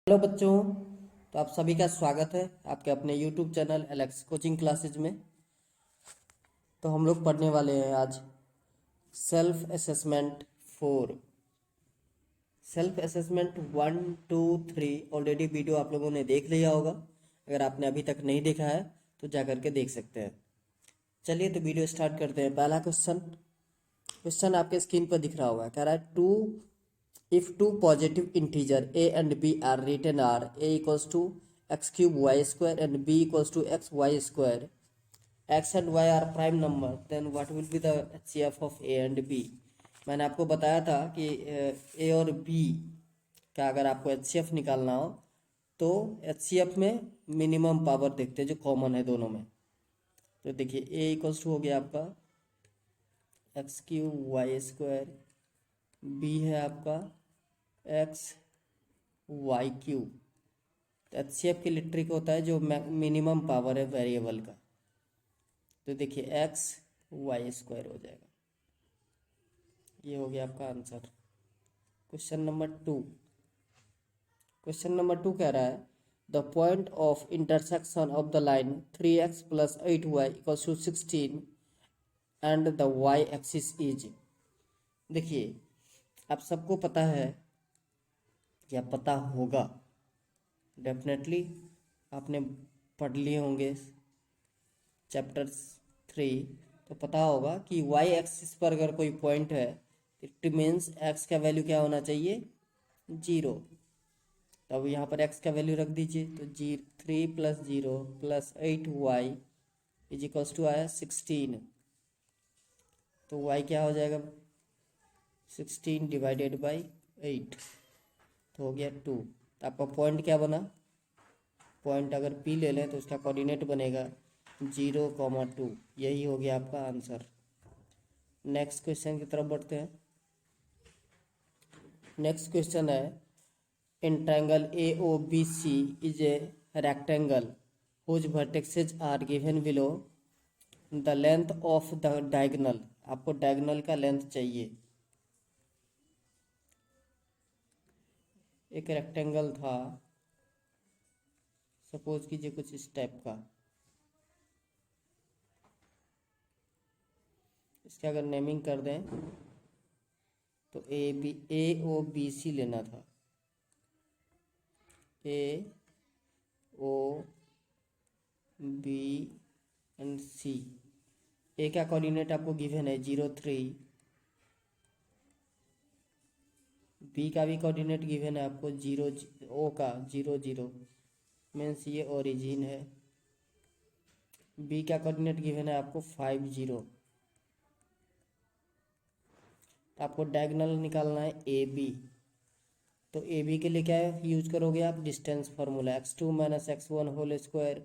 Hello बच्चों। तो आप सभी का स्वागत है आपके अपने YouTube channel Alex coaching classes में। तो हम लोग पढ़ने वाले हैं आज self assessment 4। Self assessment 1, 2, 3 already video आप लोगों ने देख लिया होगा। अगर आपने अभी तक नहीं देखा है तो जा करके देख सकते हैं। चलिए तो वीडियो स्टार्ट करते हैं। पहला क्वेश्चन क्वेश्चन आपके स्क्रीन पर दिख रहा होगा। कह रहा है to if two positive integer a and b are written are a equals to x cube y square and b equals to x y square, x and y are prime number, then what will be the HCF of a and b। मैंने आपको बताया था कि a और b का अगर आपको HCF निकालना हो तो HCF में मिनिमम पावर देखते हैं जो कॉमन है दोनों में। तो देखिए a इक्वल्स टू हो गया आपका x cube y square, b है आपका एक्स वाई क्यूब। तो HCF की लिए ट्रिक होता है जो मिनिमम पावर है वेरिएबल का। तो देखिए एक्स वाई स्क्वायर हो जाएगा। ये हो गया आपका आंसर। क्वेश्चन नंबर 2 कह रहा है the point of intersection of the line 3x + 8y = 16 and the y axis is. देखिए आप सबको पता है या पता होगा, डेफिनेटली आपने पढ़ लिए होंगे चैप्टर 3, तो पता होगा कि y एक्सिस पर अगर कोई पॉइंट है इट मीन्स x का वैल्यू क्या होना चाहिए, 0। तब यहाँ पर x का वैल्यू रख दीजिए। तो 3 + 0 + 8y = आया 16। तो y क्या हो जाएगा, 16 / 8। तो हो गया 2। तो आपका पॉइंट क्या बना, पॉइंट अगर P ले लें तो उसका कोऑर्डिनेट बनेगा 0, 2। यही हो गया आपका आंसर। नेक्स्ट क्वेश्चन की तरफ बढ़ते हैं। नेक्स्ट क्वेश्चन है in triangle AOBC is a rectangle whose vertices are given below the length of the diagonal. आपको डायगोनल का लेंथ चाहिए। एक रेक्टेंगल था, सपोज कीजिए कुछ इस टाइप का। इसका अगर नेमिंग कर दें तो AOBC लेना था। AOBC। ए का कोऑर्डिनेट आपको गिवन है 0, 3। बी का भी कोऑर्डिनेट गिवन है आपको 0, ओ का 0, 0 मीन्स ये ओरिजिन है। बी का कोऑर्डिनेट गिवन है आपको 5, 0। तो आपको डायगोनल निकालना है ए बी। तो ए बी के लिए क्या यूज करोगे आप, distance formula x2 - x1 whole square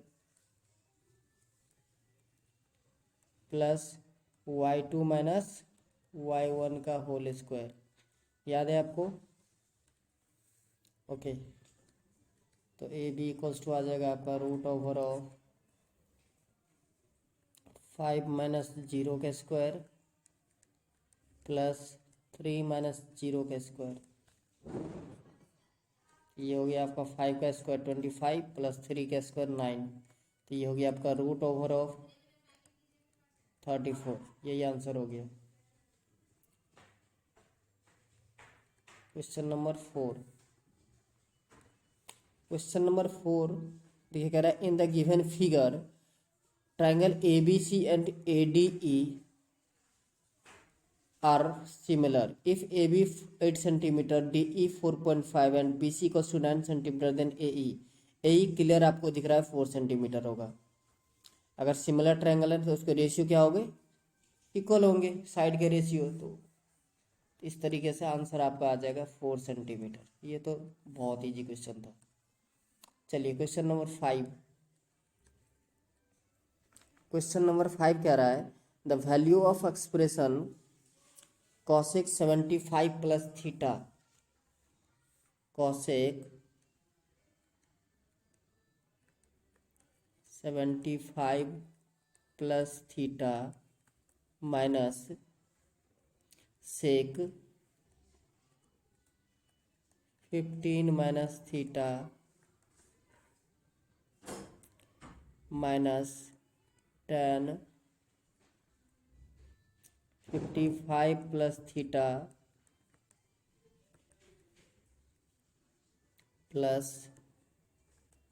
plus y2 - y1 का होल स्क्वायर। याद है आपको? ओके। तो ए बी इक्वल्स टू आ जाएगा आपका √/5 - 0 का स्क्वायर प्लस 3 - 0 का स्क्वायर। ये हो गया आपका 5 का स्क्वायर 25 प्लस 3 का स्क्वायर 9। तो ये हो गया आपका √34। यही आंसर हो गया। क्वेश्चन नंबर 4 देखिए कह रहा है in the given figure triangle ABC and ADE are similar. If AB 8 cm, DE 4.5 and BC equals to 9 cm, then AE clear आपको दिख रहा है 4 सेंटीमीटर होगा। अगर सिमिलर ट्रायंगल है तो उसके रेशियो क्या होंगे, इक्वल होंगे साइड के रेशियो। तो इस तरीके से आंसर आपका आ जाएगा 4 सेंटीमीटर। ये तो बहुत ईजी क्वेश्चन था। चलिए क्वेश्चन नंबर 5 कह रहा है the value of expression cosec 75 plus theta, cosec 75 plus theta minus sec 15 minus theta minus 10 55 plus theta plus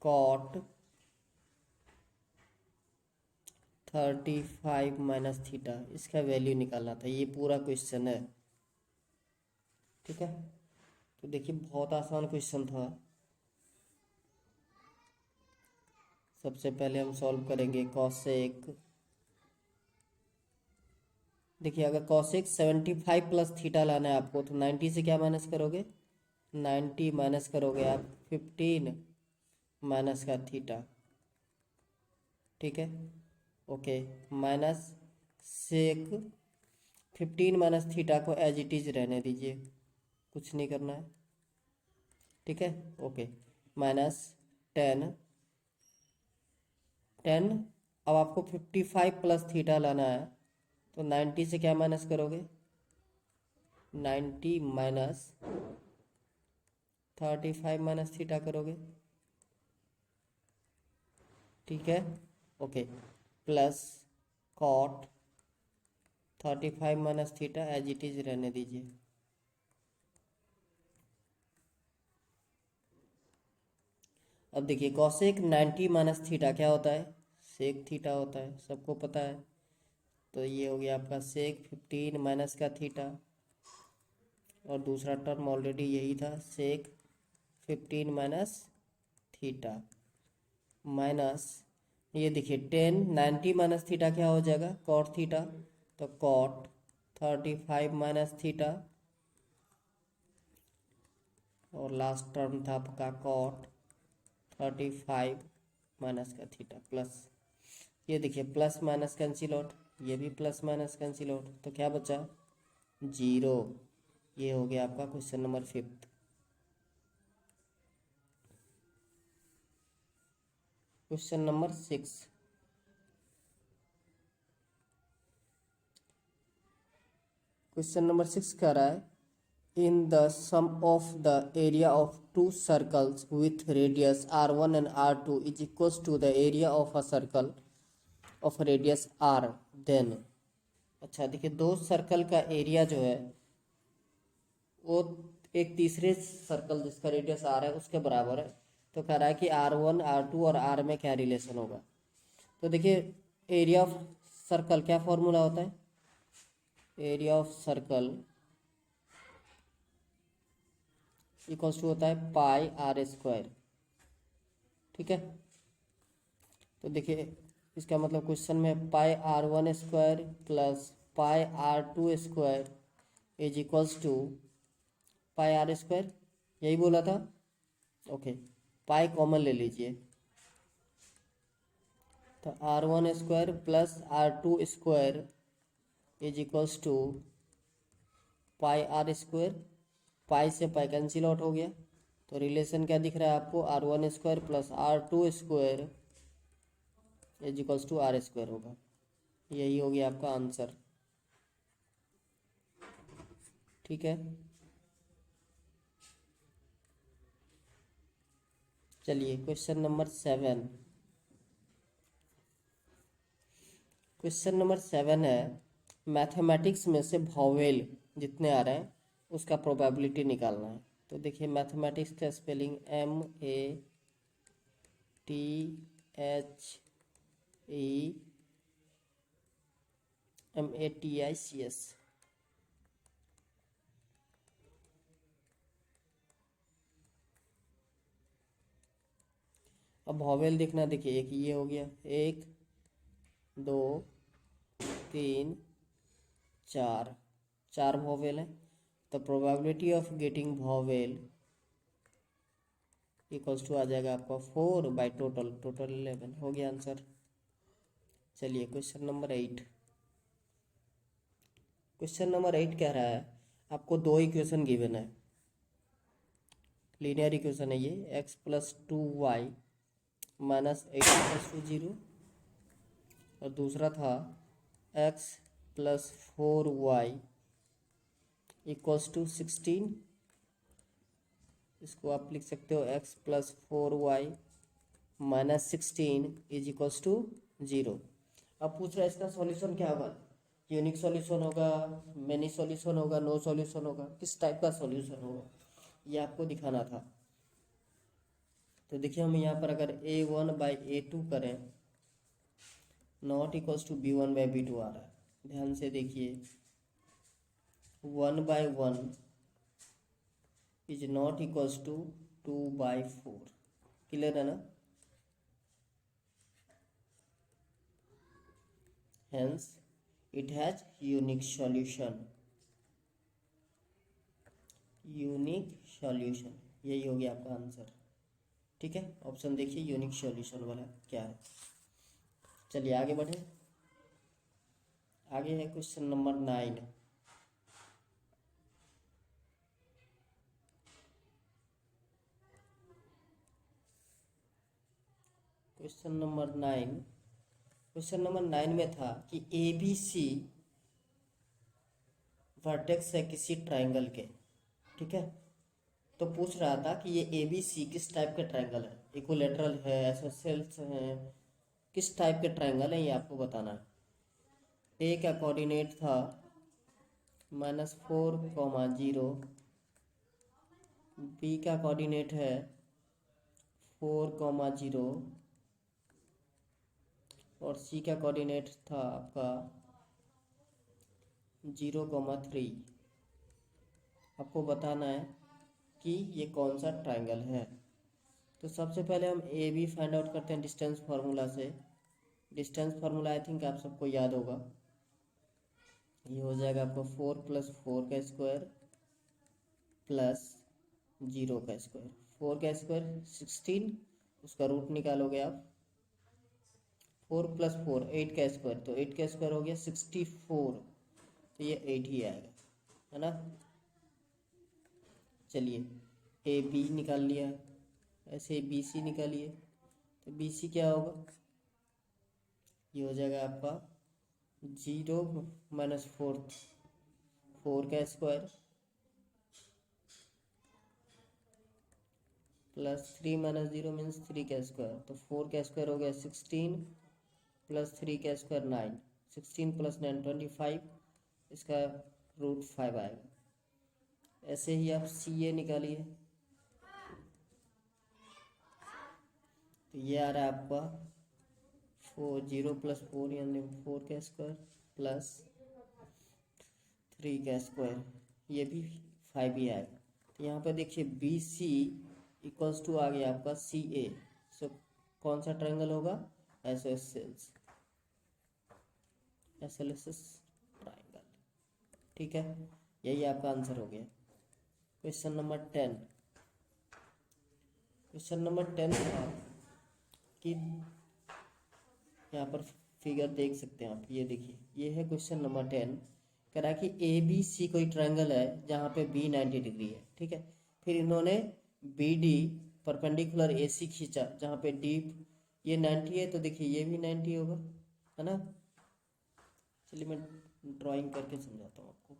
cot 35 minus theta, इसका वैल्यू निकालना था। ये पूरा क्वेश्चन है, ठीक है। तो देखिए बहुत आसान क्वेश्चन था। सबसे पहले हम सॉल्व करेंगे कॉसेक। देखिए अगर कॉसेक 75 प्लस थीटा लाना है आपको, तो 90 से क्या माइनस करोगे, 90 माइनस करोगे आप 15 माइनस का थीटा, ठीक है। Okay, minus sec 15 minus theta को एज इट इज रहने दीजिए, कुछ नहीं करना है, ठीक है। ओके, माइनस 10 अब आपको 55 प्लस थीटा लाना है, तो 90 से क्या माइनस करोगे, 90 माइनस 35 माइनस थीटा करोगे, ठीक है। Okay, plus cot 35 minus theta as it is रहने दीजिए। अब देखिए कॉसेक 90 माइनस थीटा क्या होता है, सेक थीटा होता है, सबको पता है। तो ये हो गया आपका सेक 15 माइनस का थीटा, और दूसरा टर्म ऑलरेडी यही था, सेक 15 माइनस थीटा माइनस, ये देखिए 10 90 माइनस थीटा क्या हो जाएगा, कॉट थीटा, तो कॉट 35 माइनस थीटा, और लास्ट टर्म था आपका कॉट 35 माइनस का थीटा प्लस, ये देखिए प्लस माइनस कैंसिल आउट, ये भी प्लस माइनस कैंसिल आउट, तो क्या बचा, 0। ये हो गया आपका question number 5। Question number 6, question number 6 कह रहा है, in the sum of the area of two circles with radius r1 and r2 is equals to the area of a circle of radius r, then। अच्छा देखिए दो circle का area जो है वो एक तीसरे सर्कल जिसका रेडियस आर है उसके बराबर है। तो कह रहा है कि r1 r2 और r में क्या रिलेशन होगा। तो देखिए एरिया ऑफ सर्कल क्या फॉर्मूला होता है, area of circle equals to होता है पाई आर स्क्वायर, ठीक है। तो देखिए इसका मतलब क्वेश्चन में pi r1 square plus pi r2 square is equals to pi R square, यही बोला था। ओके, पाई कॉमन ले लीजिए, तो r1 square plus r2 square is equals to pi R square, pi से पाई कैंसिल आउट हो गया, तो रिलेशन क्या दिख रहा है आपको, r1 square plus r2 square is equals to R square होगा। यही हो गया आपका आंसर, ठीक है। चलिए क्वेश्चन नंबर 7, क्वेश्चन नंबर 7 है, मैथमेटिक्स में से वॉवेल जितने आ रहे हैं उसका प्रोबेबिलिटी निकालना है। तो देखिए मैथमेटिक्स का स्पेलिंग MATHEMATICS। अब वॉवेल देखना, देखिए एक ये हो गया, 1 2 3 4 वॉवेल है, तो probability of getting vowel equals to आ जाएगा आपका 4 बाई टोटल 11। हो गया आंसर। चलिए क्वेश्चन नंबर 8, क्वेश्चन नंबर 8 कह रहा है आपको दो इक्वेशन गिवन है, लीनियर इक्वेशन है ये, x plus 2y minus 8 plus 2 0, और दूसरा था x plus 4y equals to 16 इसको आप लिख सकते हो x plus 4y minus 16 is equals to 0। अब पूछ रहा है इसका सॉल्यूशन क्या होगा, यूनिक सॉल्यूशन होगा, मेनी सॉल्यूशन होगा, नो सॉल्यूशन होगा, किस टाइप का सॉल्यूशन होगा ये आपको दिखाना था। तो देखिए हम यहाँ पर अगर a1/a2 करें नॉट इक्वल्स टू b1/b2 आ रहा है, ध्यान से देखिए 1/1 is not equals to 2/4, clear है ना। Hence it has unique solution, unique solution, यही हो गया आपका आंसर। ठीक है, ऑप्शन देखिए यूनिक सॉल्यूशन वाला क्या है। चलिए आगे बढ़े, आगे है question number 9। Question number 9, question number 9 में था कि ए बी सी वर्टेक्स है किसी ट्राइंगल के, ठीक है। तो पूछ रहा था कि ये ए बी सी किस टाइप के ट्राइंगल है, इक्विलेटरल है, आइसोसेल्स हैं, किस टाइप के ट्राइंगल है ये आपको बताना है। ए का कोऑर्डिनेट था -4, 0, बी का कोऑर्डिनेट है 4, 0 और सी का कोऑर्डिनेट था आपका 0, 3। आपको बताना है कि ये कौन सा ट्राइंगल है। तो सबसे पहले हम ए बी फाइंड आउट करते हैं डिस्टेंस फार्मूला से। डिस्टेंस फार्मूला आई थिंक आप सबको याद होगा, ये हो जाएगा आपका 4 + 4 का स्क्वायर प्लस 0 का स्क्वायर। 4 का स्क्वायर 16, उसका रूट निकालोगे आप। 4 + 4 8 का स्क्वायर, तो 8 का स्क्वायर हो गया 64, तो ये 8 ही आएगा, है ना। चलिए ए बी निकाल लिया, ऐसे बी सी निकालिए। तो बी सी क्या होगा, ये हो जाएगा आपका 0 - 4, 4 का स्क्वायर प्लस 3 - 0 मीन्स 3 का स्क्वायर। तो 4 का स्क्वायर हो गया 16 प्लस 3 का स्क्वायर 9, 16 + 9 25, इसका रूट 5 आएगा। ऐसे ही आप सी ए निकालिए, तो ये आ रहा है आपका 0 + 4 यानी 4 का स्क्वायर प्लस 3 का स्क्वायर, ये भी 5 ही आएगा। तो यहाँ पर देखिए बी सी इक्वल्स टू आ गया आपका सी ए। सो कौन सा ट्रायंगल होगा, आइसोसेल्स, आइसोसेल्स ट्रायंगल, ठीक है। यही आपका आंसर हो गया। क्वेश्चन नंबर 10, क्वेश्चन नंबर 10 था कि यहाँ पर फिगर देख सकते हैं आप, ये देखिए ये है क्वेश्चन नंबर 10। कह रहा है कि ए बी सी कोई ट्रायंगल है जहाँ पे बी 90 डिग्री है, ठीक है। फिर इन्होंने बी डी परपेंडिकुलर ए सी खींचा जहाँ पे डी ये 90 है, तो देखिए ये भी 90 होगा, है ना। चलिए मैं ड्राइंग करके समझाता हूँ आपको।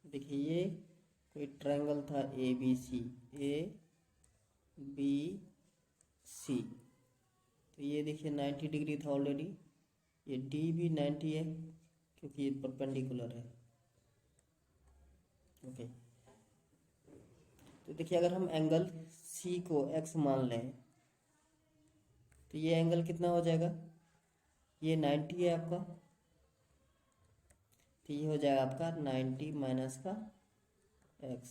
देखिए ये कोई ट्रायंगल था ए बी सी, ए बी सी, तो ये देखिए 90 डिग्री था ऑलरेडी। ये डी भी 90 है क्योंकि ये परपेंडिकुलर है, ओके। तो देखिए अगर हम एंगल सी को एक्स मान लें तो ये एंगल कितना हो जाएगा, ये 90 है आपका, तो ये हो जाएगा आपका 90 माइनस का x।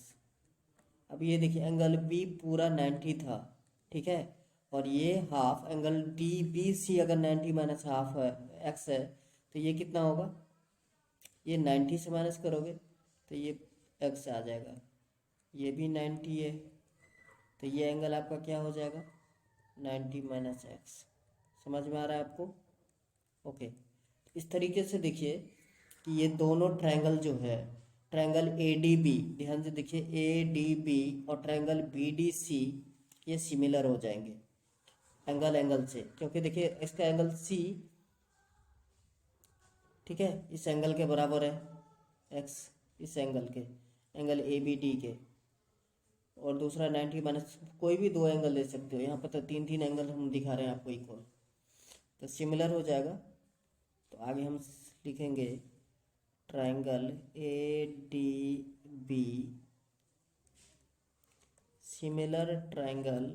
अब ये देखिए एंगल बी पूरा 90 था, ठीक है, और ये half angle D B C अगर 90 माइनस हाफ है एक्स है, तो ये कितना होगा, ये 90 से माइनस करोगे तो ये एक्स आ जाएगा, ये भी 90 है, तो ये एंगल आपका क्या हो जाएगा 90 माइनस एक्स। समझ में आ रहा है आपको? ओके, इस तरीके से देखिए कि ये दोनों ट्रायंगल जो है, ट्रायंगल ए डी बी, ध्यान से देखिए ए डी बी और ट्रायंगल बी डी सी, ये सिमिलर हो जाएंगे एंगल से, क्योंकि देखिए इसका एंगल सी, ठीक है, इस एंगल के बराबर है एक्स, इस एंगल के, एंगल ए बी डी के, और दूसरा 90 माइनस, कोई भी दो एंगल ले सकते हो, यहाँ पर तो तीन तीन एंगल हम दिखा रहे हैं आपको इक्वल, तो सिमिलर हो जाएगा। तो आगे हम लिखेंगे triangle A D B similar triangle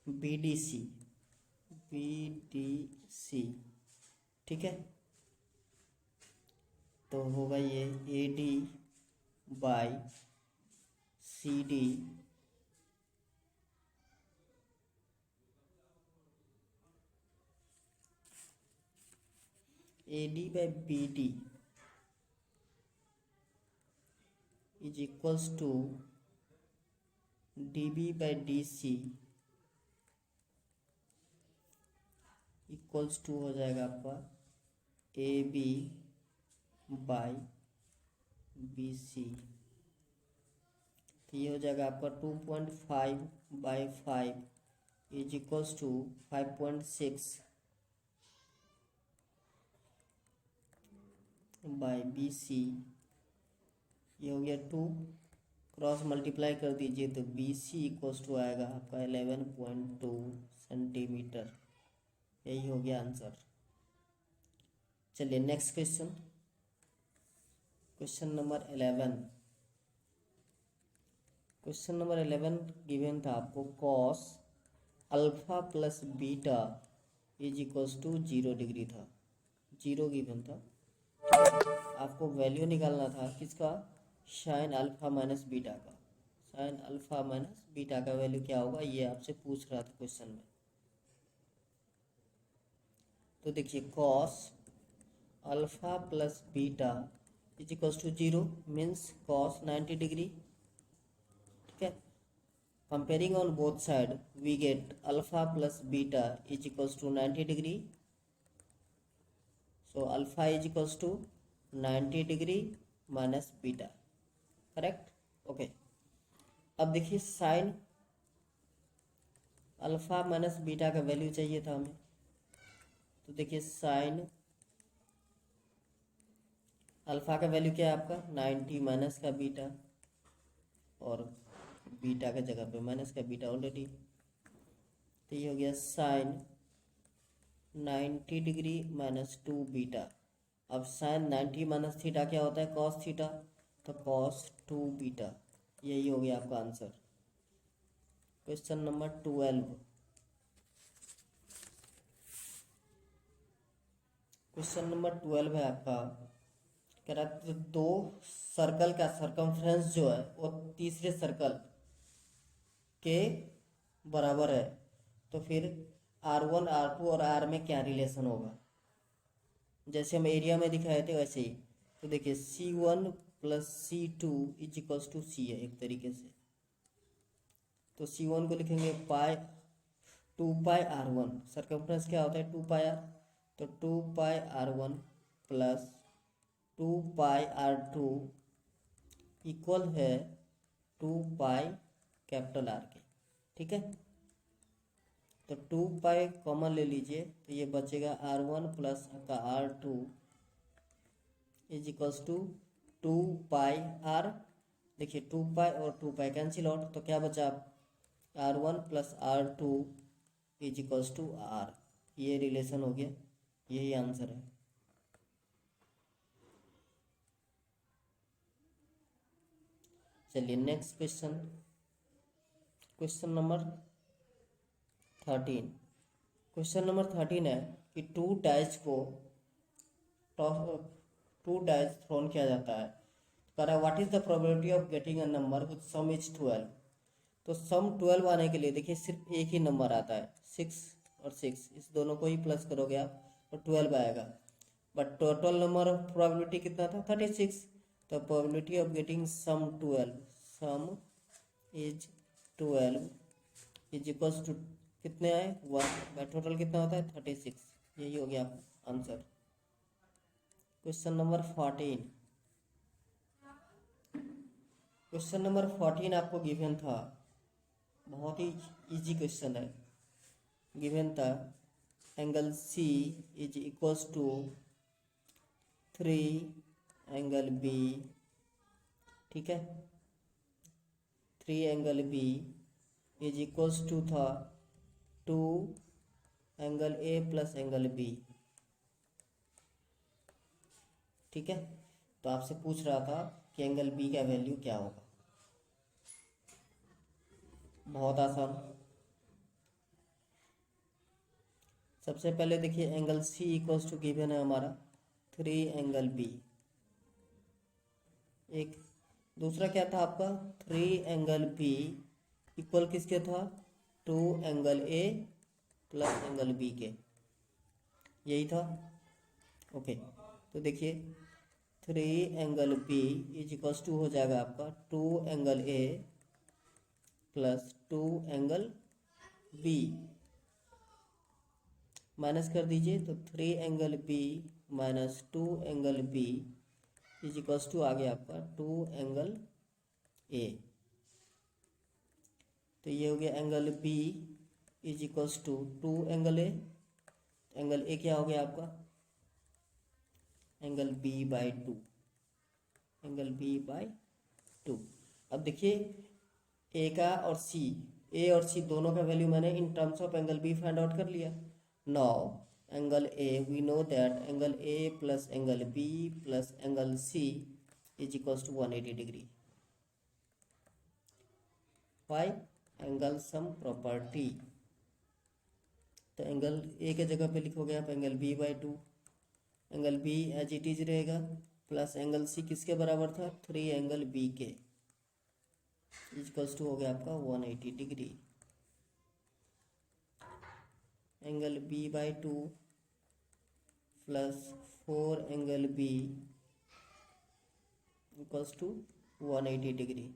B D C, ठीक है, तो होगा ये A D by C D A D by B D is equals to D B by D C equals to हो जाएगा आपका A B by B C, तो ये हो जाएगा आपका 2.5 by 5 is equals to 5.6 by B C, ये हो गया 2, क्रॉस मल्टीप्लाई कर दीजिए तो बी सी इक्वल्स टू आएगा आपका 11.2 सेंटीमीटर। यही हो गया आंसर। चलिए next question, question number 11। Question number 11 given था आपको cos alpha plus beta is equals to 0 degree था, 0 गिवन था, आपको वैल्यू निकालना था किसका, साइन अल्फा माइनस बीटा का, साइन अल्फा माइनस बीटा का वैल्यू क्या होगा, ये आपसे पूछ रहा था क्वेश्चन में। तो देखिए cos alpha plus beta is equals to 0 means cos 90 degree, ठीक है, comparing on both side we get alpha plus beta is equals to 90 degree, so alpha is equals to 90 degree minus beta, correct, okay. अब देखिए sine alpha minus beta का value चाहिए था हमें, तो देखिए साइन अल्फा का वैल्यू क्या है आपका 90 माइनस का बीटा, और बीटा के जगह पे माइनस का बीटा ऑलरेडी, तो ये हो गया साइन 90 डिग्री माइनस 2 बीटा। अब साइन 90 माइनस थीटा क्या होता है, कॉस थीटा, तो कॉस 2 बीटा, यही हो गया आपका answer. Question number 12, question number 12 है आपका, कह रहा है दो सर्कल का सरकमफ्रेंस जो है वो तीसरे सर्कल के बराबर है, तो फिर R1 R2 और R में क्या रिलेशन होगा, जैसे हम एरिया में दिखाए थे वैसे ही। तो देखिए C1 plus C2 is equals to C है एक तरीके से, तो C1 को लिखेंगे पाई 2 पाई R1, सरकमफ्रेंस क्या होता है 2 पाई R, तो 2 पाई R1 प्लस 2 पाई R2 इक्वल है 2 पाई कैपिटल R के, ठीक है, तो 2 पाई कॉमन ले लीजिए, तो ये बचेगा R1 प्लस का R2 is equals to 2 pi R, देखिए 2 पाई और 2 पाई कैंसिल आउट, तो क्या बचा R1 plus R2 is equals to R, ये रिलेशन हो गया, यही आंसर है। चलिए next question, question number 13। Question number 13 है कि टू डाइस को टू डाइस थ्रोन किया जाता है। कह रहा है what is the probability of getting a number with sum is 12। तो सम 12 आने के लिए देखिए सिर्फ एक ही नंबर आता है, 6 और 6, इस दोनों को ही प्लस करोगे आप तो 12 आएगा। But total number of probability कितना था, 36। तो probability of getting sum 12, sum is 12 is equals to कितने आए 1 बाय टोटल कितना होता है 36। यही हो गया आपका answer. Question number 14, question number 14 आपको गिवन था, बहुत ही इजी क्वेश्चन है। गिवन था angle C is equals to 3 angle B, ठीक है। 3 angle B is equals to था 2 angle A plus angle B, ठीक है। तो आपसे पूछ रहा था कि एंगल बी का वैल्यू क्या होगा। बहुत आसान। सबसे पहले देखिए angle C equals to given है हमारा 3 एंगल बी, एक। दूसरा क्या था आपका 3 एंगल बी इक्वल किसके था 2 angle A plus angle B के, यही था। ओके, तो देखिए 3 angle B is equals to हो जाएगा आपका 2 angle A plus 2 angle B, minus कर दीजिए तो 3 angle B minus 2 angle B is equals to आ गया आपका 2 एंगल ए। तो ये हो गया angle B is equals to 2 angle A. Angle A क्या हो गया आपका angle B by 2, angle B by 2। अब देखिए ए का और सी, ए और सी दोनों का वैल्यू मैंने in terms of angle B find out कर लिया। Now angle A we know that angle A plus angle B plus angle C is equals to 180 degree. Why angle sum property. तो एंगल ए के जगह पे लिखोगे आप angle B by 2, angle B as it is रहेगा plus angle C किसके बराबर था 3 एंगल बी के, इक्वल्स टू हो गया आपका 180 degree. Angle B by 2 plus 4 angle B equals to 180 degree.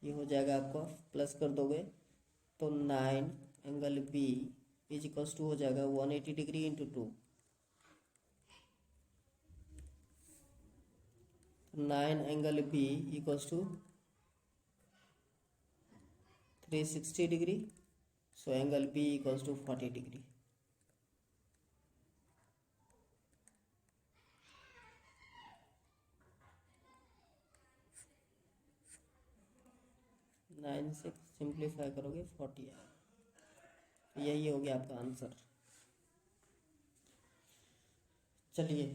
ये हो जाएगा आपका प्लस कर दोगे तो 9 angle B is equals to हो जाएगा 180 degree into 2, 9 angle B equals to 360 degree. So angle B equals to 40 degree. Nine से सिंप्लीफाई करोगे 40 आएगा। यही हो गया आपका आंसर। चलिए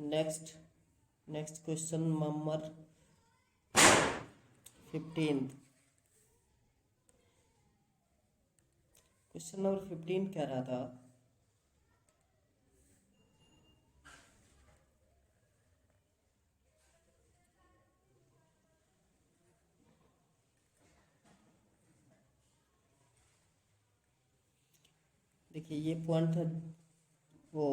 next question number 15। Question number 15 कह रहा था देखिए ये पॉइंट है वो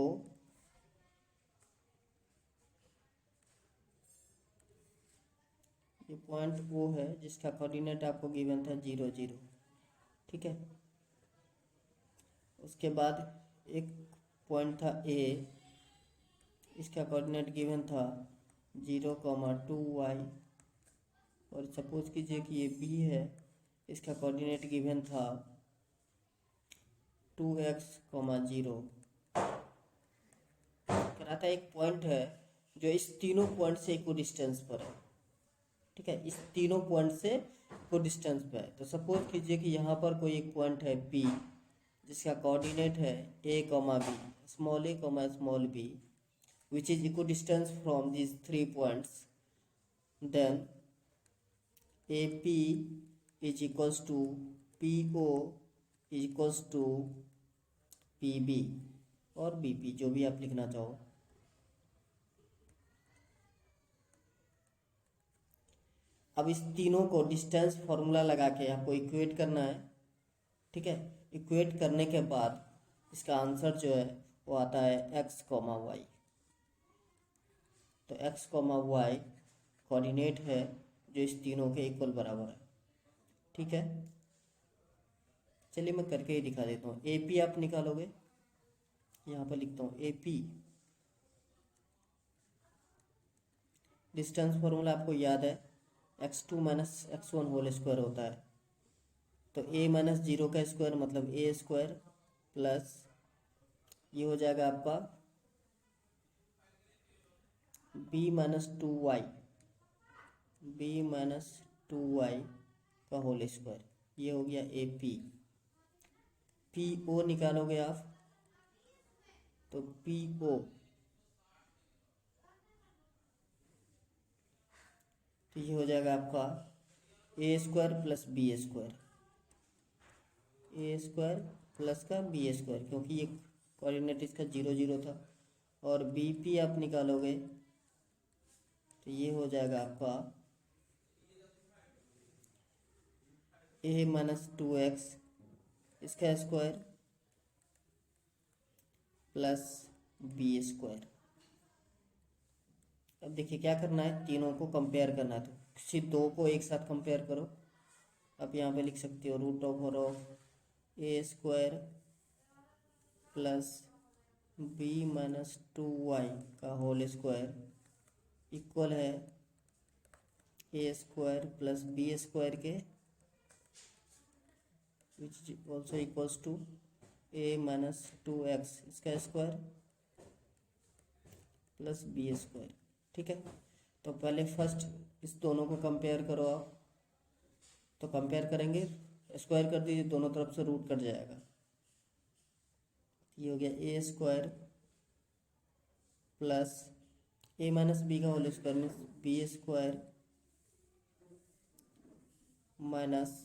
ये पॉइंट वो है जिसका कोऑर्डिनेट आपको गिवन था 0 0, ठीक है। उसके बाद एक पॉइंट था ए, इसका कोऑर्डिनेट गिवन था 0,2y। और सपोज कीजिए कि ये बी है, इसका कोऑर्डिनेट गिवन था 2x,0। कहता एक पॉइंट है जो इस तीनों पॉइंट से इक्वल डिस्टेंस पर है, ठीक है। इस तीनों पॉइंट से इक्वल डिस्टेंस पर है। तो सपोज कीजिए कि यहाँ पर कोई एक पॉइंट है बी जिसका कोऑर्डिनेट है a, b, small a, small b, which is equidistant from these 3 points, then AP is equals to PO is equals to P B और बी पी, जो भी आप लिखना चाहो। अब इस तीनों को डिस्टेंस फॉर्मूला लगा के आपको इक्वेट करना है, ठीक है। इक्वेट करने के बाद इसका आंसर जो है वो आता है एक्स कॉमा वाई। तो एक्स कॉमा वाई कोऑर्डिनेट है जो इस तीनों के इक्वल बराबर है, ठीक है। चलिए मैं करके ही दिखा देता हूँ। ए पी आप निकालोगे, यहाँ पर लिखता हूँ ए पी, डिस्टेंस फॉर्मूला आपको याद है, x2 minus x1 whole square होता है। तो a माइनस 0 का स्क्वायर मतलब a स्क्वायर प्लस ये हो जाएगा आपका b minus 2y, b minus 2y का होल स्क्वायर, ये हो गया ए पी। पी ओ निकालोगे आप, तो पी ओ, तो ये हो जाएगा आपका A square plus B square, A square plus का बी स्क्वायर, क्योंकि ये कोऑर्डिनेट इसका 0 0 था। और बी पी आप निकालोगे तो ये हो जाएगा आपका ए माइनस 2x इसका स्क्वायर प्लस बी स्क्वायर। अब देखिए क्या करना है, तीनों को कंपेयर करना है, तो किसी दो को एक साथ कंपेयर करो। आप यहाँ पे लिख सकते हो root over of A square plus B minus 2y का होल स्क्वायर इक्वल है A square plus B square के, which is also equals to A minus 2x इसका स्क्वायर प्लस बी स्क्वायर, ठीक है। तो पहले फर्स्ट इस दोनों को कंपेयर करो आप, तो कंपेयर करेंगे, स्क्वायर कर दीजिए, दोनों तरफ से रूट कट जाएगा। ये हो गया A square plus A minus B का whole square means B square minus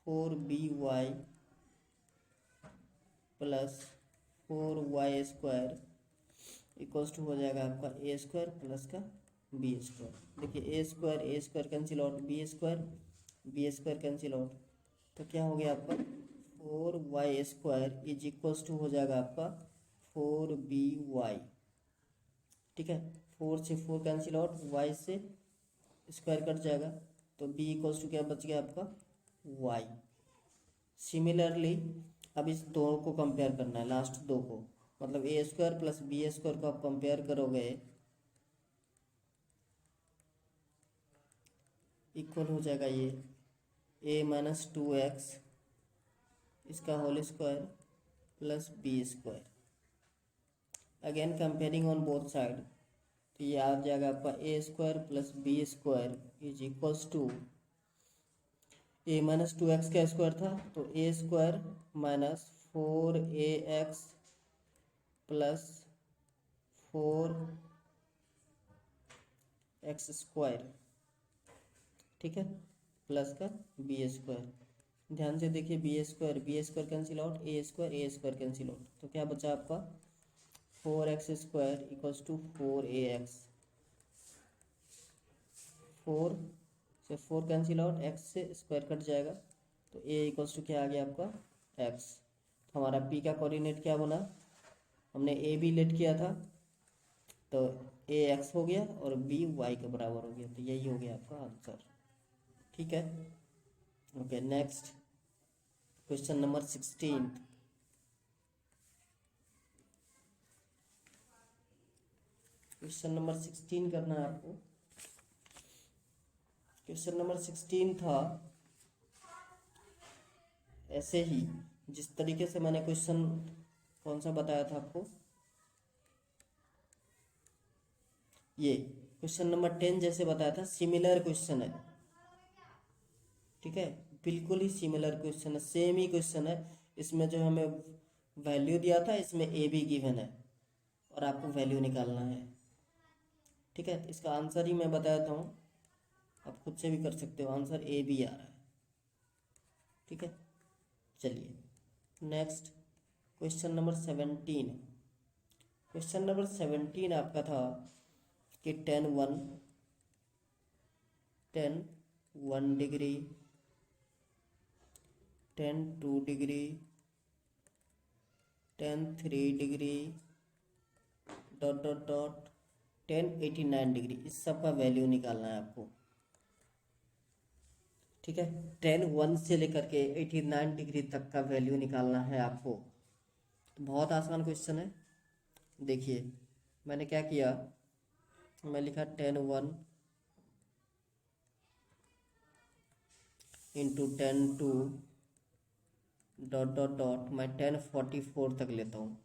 4by plus 4y square equals to हो जाएगा आपका ए स्क्वायर प्लस का बी स्क्वायर। देखिए A square cancel out, B square cancel out, तो क्या हो गया आपका 4y square is equals to हो जाएगा आपका 4by, ठीक है। 4 से 4 कैंसिल आउट, y से स्क्वायर कट जाएगा, तो b इक्वल्स टू क्या बच गया आपका y। सिमिलरली अब इस दो को कंपेयर करना है, लास्ट दो को, मतलब ए स्क्वायर प्लस बी स्क्वायर को आप कंपेयर करोगे, इक्वल हो जाएगा ये ए माइनस 2x इसका whole square plus B square. Again comparing on both side, तो ये आ जाएगा आपका A square plus B square is equals to A minus 2x का स्क्वायर था, तो A square minus 4ax plus 4x square, ठीक है, प्लस का बी स्क्वायर। ध्यान से देखिए B square cancel out, A square cancel out, तो क्या बचा आपका 4x square equals to 4ax, 4 से 4 कैंसिल आउट, x से स्क्वायर कट जाएगा, तो a इक्वल्स टू क्या आ गया आपका x। तो हमारा p का कोऑर्डिनेट क्या बना, हमने a b लेट किया था, तो a x हो गया और b y के बराबर हो गया, तो यही हो गया आपका आंसर, ठीक है। Okay, next question number 16। Question number 16 करना है आपको। क्वेश्चन नंबर 16 था ऐसे ही, जिस तरीके से मैंने क्वेश्चन कौन सा बताया था आपको, ये क्वेश्चन नंबर 10 जैसे बताया था, सिमिलर क्वेश्चन है, ठीक है, बिल्कुल ही सिमिलर क्वेश्चन है, सेम ही क्वेश्चन है। इसमें जो हमें वैल्यू दिया था, इसमें ए बी गिवन है और आपको वैल्यू निकालना है, ठीक है। इसका आंसर ही मैं बताता हूँ, आप खुद से भी कर सकते हो, आंसर ए बी आ रहा है, ठीक है। चलिए next question number 17। Question number 17 आपका था कि ten one degree, ten two degree, ten three degree, dot dot dot 1089 degree, इस सब का वैल्यू निकालना है आपको। ठीक है, 10 से लेकर के 89 डिग्री तक का वैल्यू निकालना है आपको। तो बहुत आसान क्वेश्चन है। देखिए मैंने क्या किया, मैं लिखा 10 इंटू 10 डॉट डॉट डॉट, मैं 1044 तक लेता हूँ,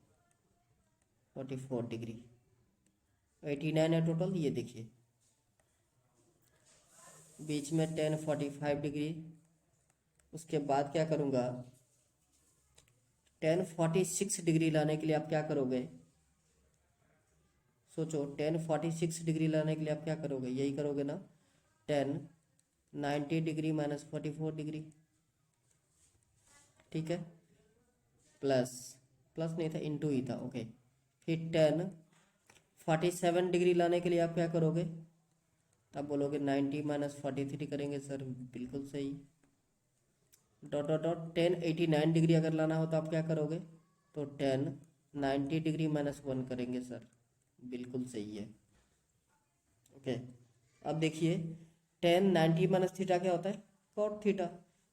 44 डिग्री, 89 है टोटल। ये देखिए बीच में 1045 डिग्री। उसके बाद क्या करूँगा, 1046 डिग्री लाने के लिए आप क्या करोगे, सोचो 1046 डिग्री लाने के लिए आप क्या करोगे, यही करोगे ना, 1090 डिग्री माइनस 44 डिग्री। ठीक है, प्लस प्लस नहीं था, इंटू ही था। ओके, फिर 1047 डिग्री लाने के लिए आप क्या करोगे, आप बोलोगे 90 माइनस 43 करेंगे सर, बिल्कुल सही। डॉट डॉट डॉट 1089 डिग्री अगर लाना हो तो आप क्या करोगे, तो 1090 डिग्री माइनस 1 करेंगे सर, बिल्कुल सही है। ओके, अब देखिए 1090 माइनस थीटा क्या होता है, कॉट थीटा।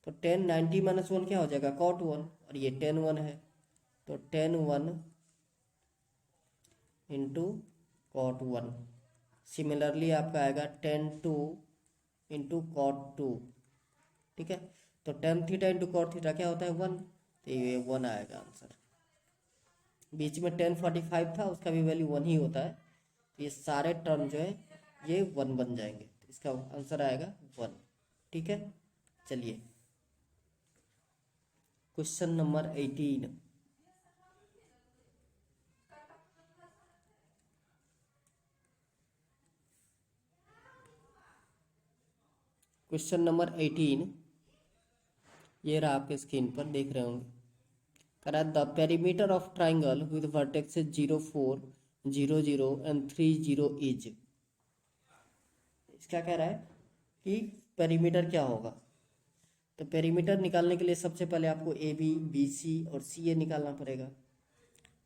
तो 1090 माइनस 1 क्या हो जाएगा, कॉट 1, और ये 10 है, तो 10 इंटू कॉट 1। सिमिलरली आपका आएगा 10 इंटू कॉट 2। ठीक है, तो 10 थीटा इंटू कॉट थीटा क्या होता है, 1, तो ये 1 आएगा आंसर। बीच में 1045 था, उसका भी वैल्यू 1 ही होता है, तो ये सारे टर्म जो है ये 1 बन जाएंगे, तो इसका आंसर आएगा 1। ठीक है, चलिए क्वेश्चन नंबर 18। क्वेश्चन नंबर 18 ये रहा, आपके स्क्रीन पर देख रहे होंगे। करा the perimeter of triangle with vertexes 0 4 0 0 and 3 0 is. इसका कह रहा है कि पेरीमीटर क्या होगा। तो पेरीमीटर निकालने के लिए सबसे पहले आपको ए बी, बी सी और सी ए निकालना पड़ेगा।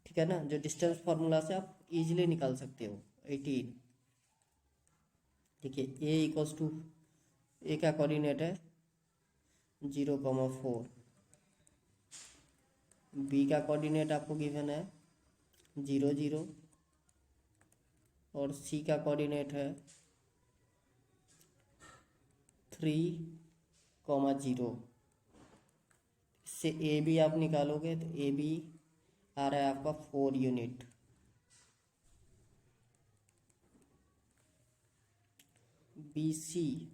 ठीक है ना, जो डिस्टेंस फार्मूला से आप इजीली निकाल सकते हो। 18 देखिए, ए इक्वल्स टू, ए का कोऑर्डिनेट है 0,4, बी का कोऑर्डिनेट आपको गिवन है 0 0, और सी का कोऑर्डिनेट है 3,0। इससे ए बी आप निकालोगे तो ए बी आ रहा है आपका 4 यूनिट, बी सी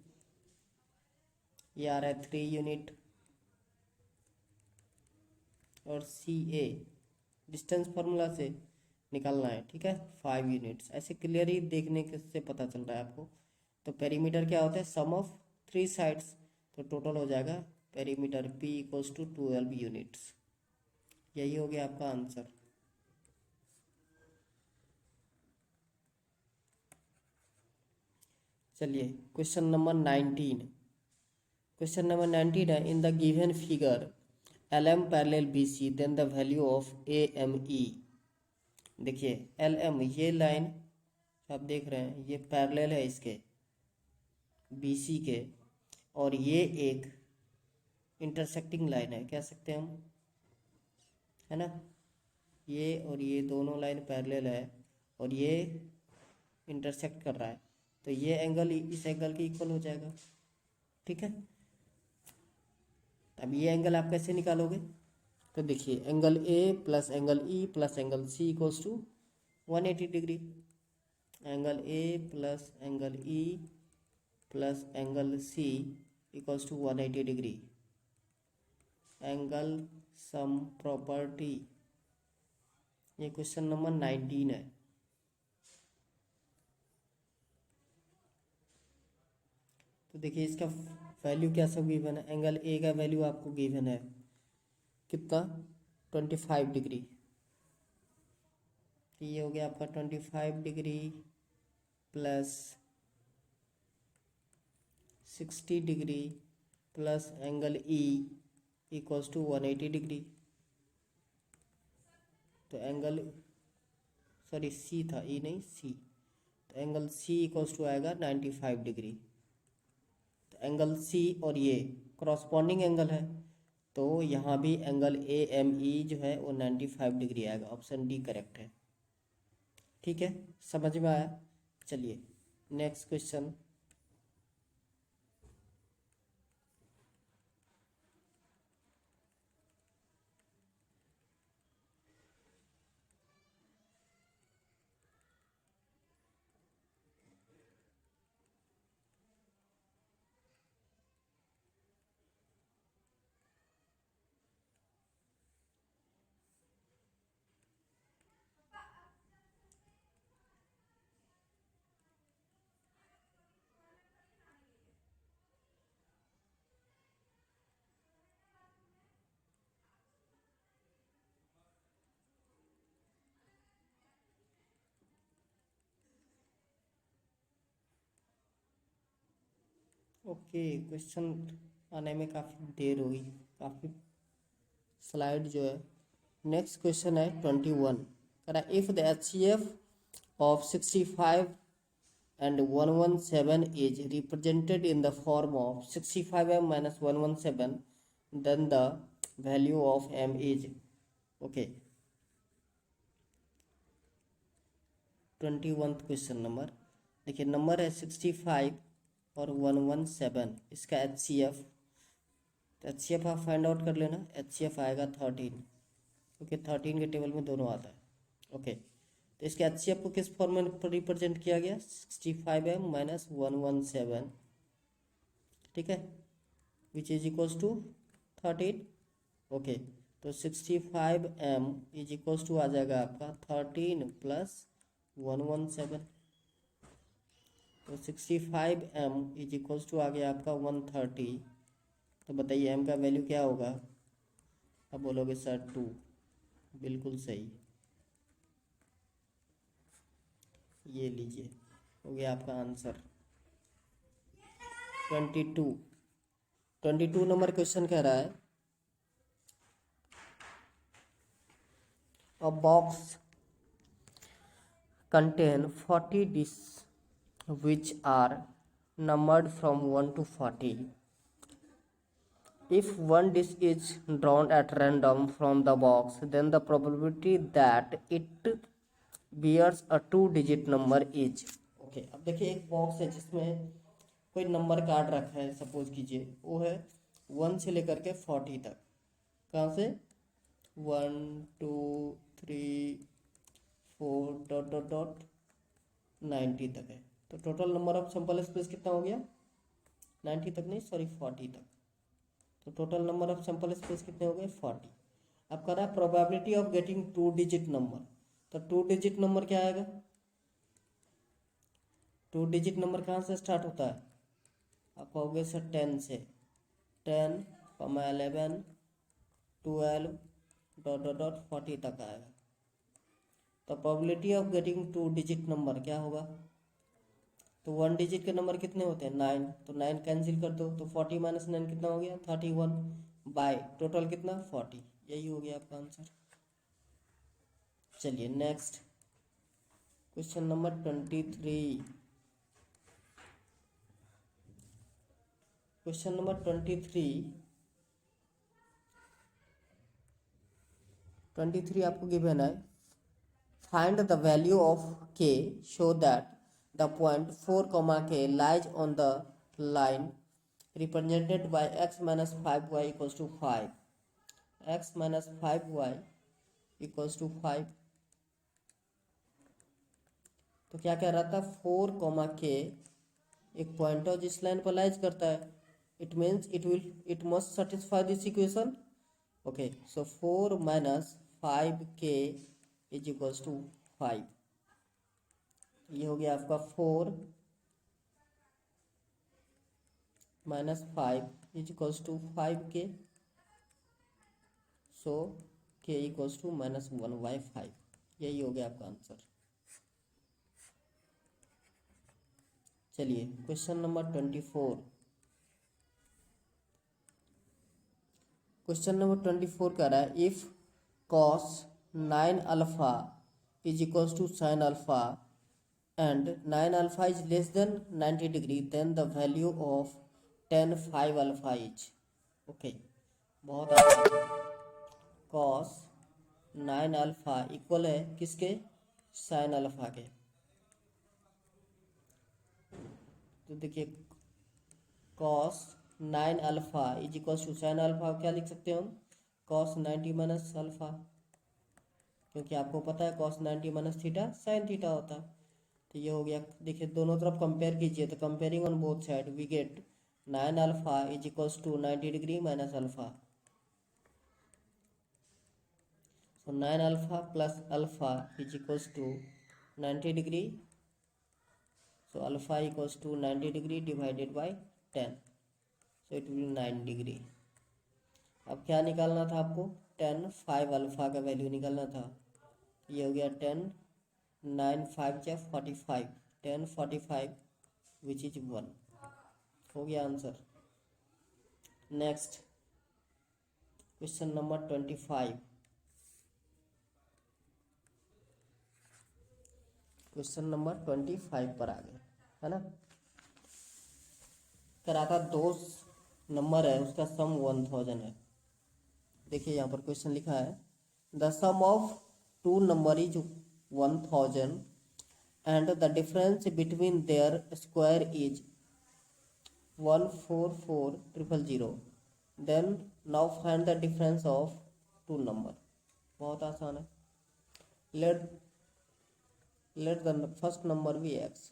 ये आ रहा है 3 यूनिट, और सी ए डिस्टेंस फार्मूला से निकालना है। ठीक है, 5 यूनिट्स। ऐसे क्लियरली देखने के से पता चल रहा है आपको। तो पेरीमीटर क्या होता है, सम ऑफ 3 साइड्स, तो टोटल हो जाएगा perimeter P equals to 12 units. यही हो गया आपका आंसर। चलिए क्वेश्चन नंबर 19। क्वेश्चन नंबर 19 है, in the given figure L M parallel B C then the value of A M E. देखिए एल एम, ये लाइन आप देख रहे हैं ये पैरेलल है इसके बी सी के, और ये एक इंटरसेक्टिंग लाइन है, कह सकते हैं हम, है ना। ये और ये दोनों लाइन पैरेलल है, और ये इंटरसेक्ट कर रहा है, तो ये एंगल इस एंगल के इक्वल हो जाएगा। ठीक है, अब ये एंगल आप कैसे निकालोगे, तो देखिए angle A plus angle E plus angle C equals to 180 degree. Angle A plus angle E plus angle C equals to 180 degree. Angle sum property, ये क्वेश्चन नंबर 19 है। तो देखिए इसका वैल्यू क्या सब गिवन है, एंगल ए का value आपको गिवन है कितना, 25 डिग्री। तो ये हो गया आपका 25 degree plus 60 degree plus angle E equals to 180 degree. तो एंगल सॉरी सी था, ई नहीं सी, तो एंगल सी इक्वल्स टू आएगा 95 डिग्री। तो एंगल सी और ये क्रॉसपॉन्डिंग एंगल है, तो यहाँ भी एंगल ए एम ई जो है वो 95 डिग्री आएगा। ऑप्शन डी करेक्ट है। ठीक है, समझ में आया। चलिए नेक्स्ट क्वेश्चन। ओके, क्वेश्चन आने में काफ़ी देर हुई, काफ़ी स्लाइड जो है। नेक्स्ट क्वेश्चन है 21। कह रहा if the HCF of 65 and 117 is represented in the form of 65m minus 117, then the value of m is okay। 21 question number देखिए, नंबर है 65 और 117, इसका HCF। तो HCF आप फाइंड आउट कर लेना। HCF आएगा 13, क्योंकि 13 के टेबल में दोनों आता है। ओके, तो इसके HCF को किस फॉर्म में रिप्रेजेंट किया गया? 65m माइनस 117, ठीक है, which is equals to 13। Okay, तो 65m इज इक्वल्स टू आ जाएगा आपका 13 प्लस 117। तो 65m इज इक्वल्स टू आ गया आपका 130। तो बताइए m का वैल्यू क्या होगा? अब बोलोगे सर 2, बिल्कुल सही। ये लीजिए, हो गया आपका आंसर 22। 22 नंबर क्वेश्चन कह रहा है अ box contain 40 discs which are numbered from 1 to 40. If one disk is drawn at random from the box, then the probability that it bears a 2-digit number is okay। अब देखिए, एक box है जिसमें कोई number card रखा है, suppose कीजिए वो है 1 से लेकर के 40 तक। कहाँ से? 1 2 3 4 डॉट डॉट डॉट 90 तक है। तो total number of sample space कितना हो गया? 90 तक नहीं, सॉरी 40 तक। तो total number of sample space कितने हो गए? 40। अब कह रहा है प्रोबेबिलिटी ऑफ गेटिंग 2-डिजिट नंबर। तो 2-डिजिट नंबर क्या आएगा? 2-डिजिट नंबर कहाँ से स्टार्ट होता है? आप कहोगे सर 10 से। 10, 11, 12 डॉट डॉट डॉट 40 तक आएगा। तो प्रोबेबिलिटी ऑफ गेटिंग 2-डिजिट नंबर क्या होगा? तो 1 डिजिट के नंबर कितने होते हैं? 9। तो 9 कैंसिल कर दो, तो 40 माइनस 9 कितना हो गया? 31 बाय टोटल कितना? 40। यही हो गया आपका आंसर। चलिए next question number 23। Question number 23 आपको गिवन है find the value of k show that the point 4 comma k lies on the line represented by x minus 5y equals to 5। x minus 5y equals to 5। तो क्या कह रहा था? 4 comma k एक point है जिस line पर lies करता है। It must satisfy this equation. Okay, so 4 minus 5k is equals to 5। ये हो गया आपका 4 minus 5 is equals to 5k। So k k equals to -1/5। यही हो गया आपका आंसर। चलिए क्वेश्चन नंबर 24। क्वेश्चन नंबर 24 कह रहा है if cos 9 alpha is equals to sin alpha and 9 alpha is less than 90 degree, then the value of tan 5 alpha is okay। बहुत आसान है। cos 9 अल्फा इक्वल है किसके, sin अल्फा के। तो देखिए cos 9 alpha is equal to sin alpha, क्या लिख सकते हैं हम, cos 90 माइनस अल्फा, क्योंकि आपको पता है cos 90 minus theta sin theta होता है। तो ये हो गया। देखिए दोनों तरफ कंपेयर कीजिए, तो comparing on both side we get 9 alpha is equals to 90 degree minus alpha. So 9 alpha plus alpha is equals to 90 degree. So alpha equals to 90 degree divided by 10, so it will 9 degree. अब क्या निकालना था आपको, tan 5 alpha का value निकालना था। ये हो गया 10 9 5 या 45, 10 45 विच इज 1, हो गया answer. Next question number 25। Question number 25 पर आ गए, है ना। करा था दो नंबर है, उसका सम 1000 है। देखिए यहाँ पर क्वेश्चन लिखा है the sum of two number is 1000 and the difference between their square is 144000, then now find the difference of two number। बहुत आसान है। let the first number be x।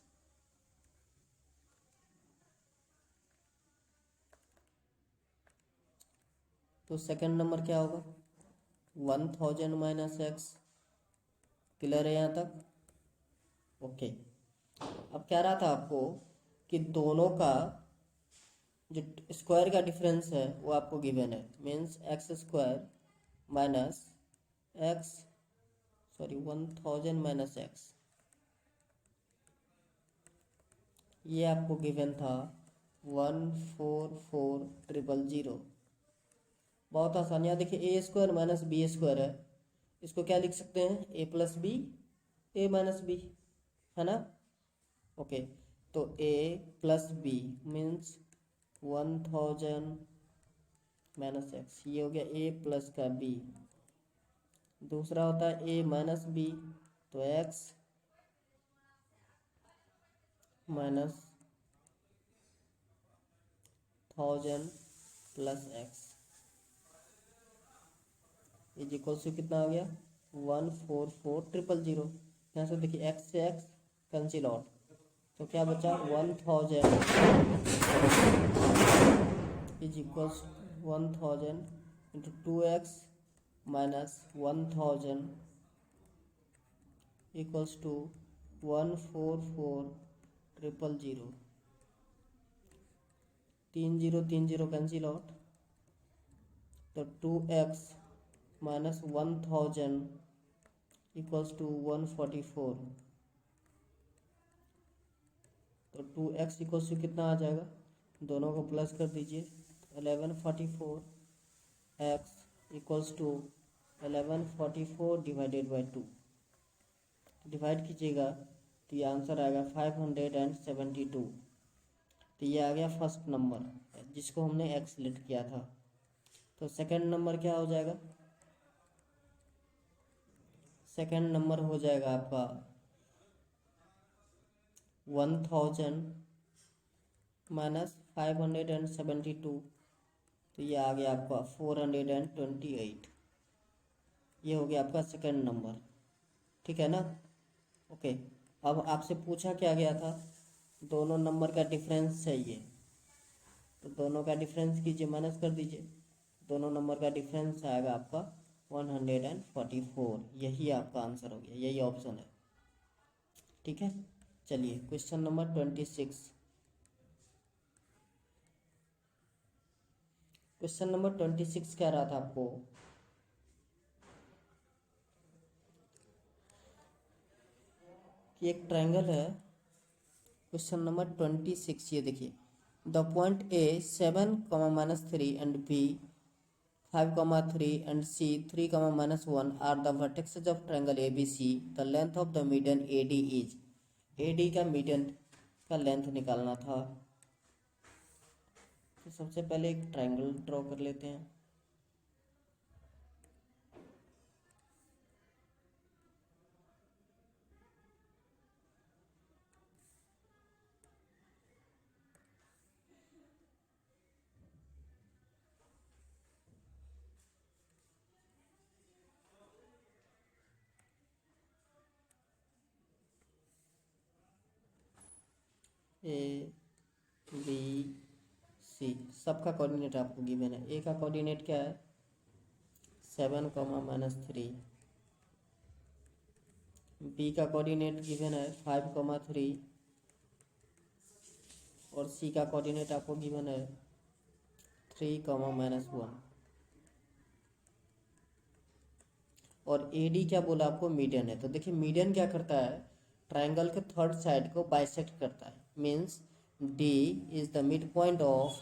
तो सेकंड नंबर क्या होगा, 1000 माइनस एक्स। क्लियर है यहाँ तक, okay. अब क्या रहा था आपको कि दोनों का जो स्क्वायर का डिफरेंस है वो आपको गिवन है, means X square minus X, sorry 1000 minus X, ये आपको गिवन था 144000। बहुत आसान। यहाँ देखिए A square minus B square है, इसको क्या लिख सकते हैं, A plus B A minus B, है ना। ओके तो A plus B means 1000 minus X, ये हो गया ए प्लस का बी। दूसरा होता है ए माइनस बी, तो x minus 1000 plus x is equal to कितना आ गया 144000। यहाँ से देखिए एक्स से एक्स कैंसिल आउट, तो क्या बचा 1000 is equals 1000 into 2x minus 1000 equals to 144000। 3 0 cancel out, तो 2x माइनस 1000 इक्वल्स टू 144। तो 2x इक्वल्स टू कितना आ जाएगा, दोनों को प्लस कर दीजिए, 1144 x equals to 1144 divided by 2, divide कीजिएगा तो ये आंसर आएगा 572। तो ये आ गया फर्स्ट नंबर जिसको हमने x लेट किया था। तो सेकंड नंबर क्या हो जाएगा, सेकंड नंबर हो जाएगा आपका 1000 माइनस 572, तो ये आ गया आपका 428। ये हो गया आपका सेकंड नंबर, ठीक है ना। ओके अब आपसे पूछा क्या गया था, दोनों नंबर का डिफरेंस चाहिए, तो दोनों का डिफरेंस कीजिए, माइनस कर दीजिए, दोनों नंबर का डिफरेंस आएगा आपका 144। यही आपका आंसर हो गया, यही ऑप्शन है, ठीक है। चलिए क्वेश्चन नंबर 26। क्वेश्चन नंबर 26 क्या रहा था आपको, कि एक ट्रायंगल है। क्वेश्चन नंबर 26, ये देखिए, the point A 7, and B 5, 3 and C 3, -1 are the vertexes of triangle A B C. The length of the median A D is. A D का मीडियन का लेंथ निकालना था। तो सबसे पहले एक ट्रायंगल ड्रॉ कर लेते हैं। ए बी सी सबका कोऑर्डिनेट आपको गिवन है। ए का कोऑर्डिनेट क्या है? 7, -3। बी का कोऑर्डिनेट गिवन है 5, 3 और सी का कोऑर्डिनेट आपको गिवन है 3, -1। और ए डी क्या बोला आपको? मीडियन है। तो देखिए मीडियन क्या करता है? ट्रायंगल के थर्ड साइड को बाइसेक्ट करता है। Means D is the mid point of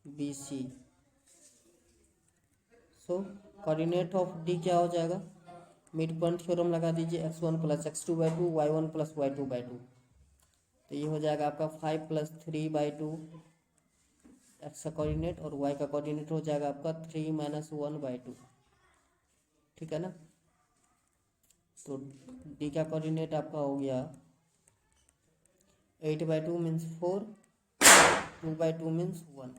B C. So coordinate of D क्या हो जाएगा? मिड पॉइंट थ्योरम लगा दीजिए, x1 + x2/2 y1 + y2/2। तो ये हो जाएगा आपका 5 + 3/2 एक्स का कोऑर्डिनेट, और y का कोऑर्डिनेट हो जाएगा आपका 3 - 1/2। ठीक है ना? तो डी का कोऑर्डिनेट आपका हो गया 8/2 मीन्स 4, 2/2 मीन्स 1।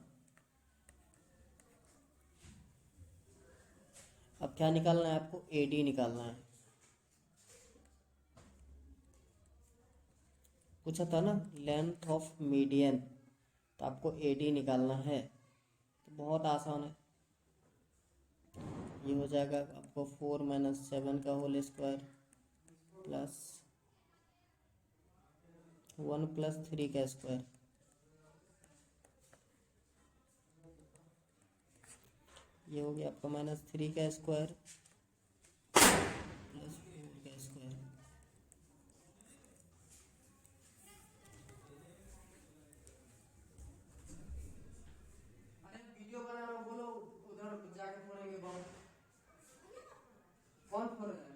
अब क्या निकालना है आपको? ए डी निकालना है। पूछा था ना लेंथ ऑफ मीडियन, तो आपको ए डी निकालना है। तो बहुत आसान है। ये हो जाएगा आपको 4 - 7 का होल स्क्वायर प्लस 1 + 3 का स्क्वायर। ये हो गया आपका -3 का स्क्वायर प्लस 4 का स्क्वायर। अरे वीडियो बना रहा हूं, बोलो उधर जाके फोड़ेंगे बम। कौन फोड़ रहा है?